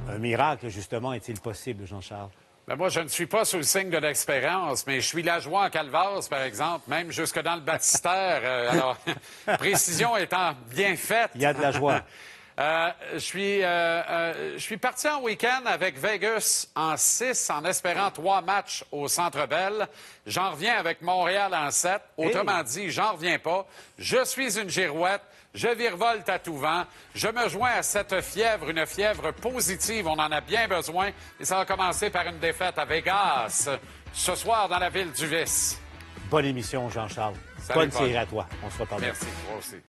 Un miracle, justement, est-il possible, Jean-Charles? Ben moi, je ne suis pas sous le signe de l'expérience, mais je suis la joie en Calvasse, par exemple, même jusque dans le baptistère. Alors, précision étant bien faite. Il y a de la joie. Je suis parti en week-end avec Vegas en 6, en espérant 3 matchs au Centre Bell. J'en reviens avec Montréal en 7. Autrement dit, j'en reviens pas. Je suis une girouette. Je virevolte à tout vent. Je me joins à cette fièvre, une fièvre positive. On en a bien besoin. Et ça va commencer par une défaite à Vegas, ce soir dans la ville du vice. Bonne émission, Jean-Charles. Salut, Bonne série à toi. On se reparle. Merci, toi aussi.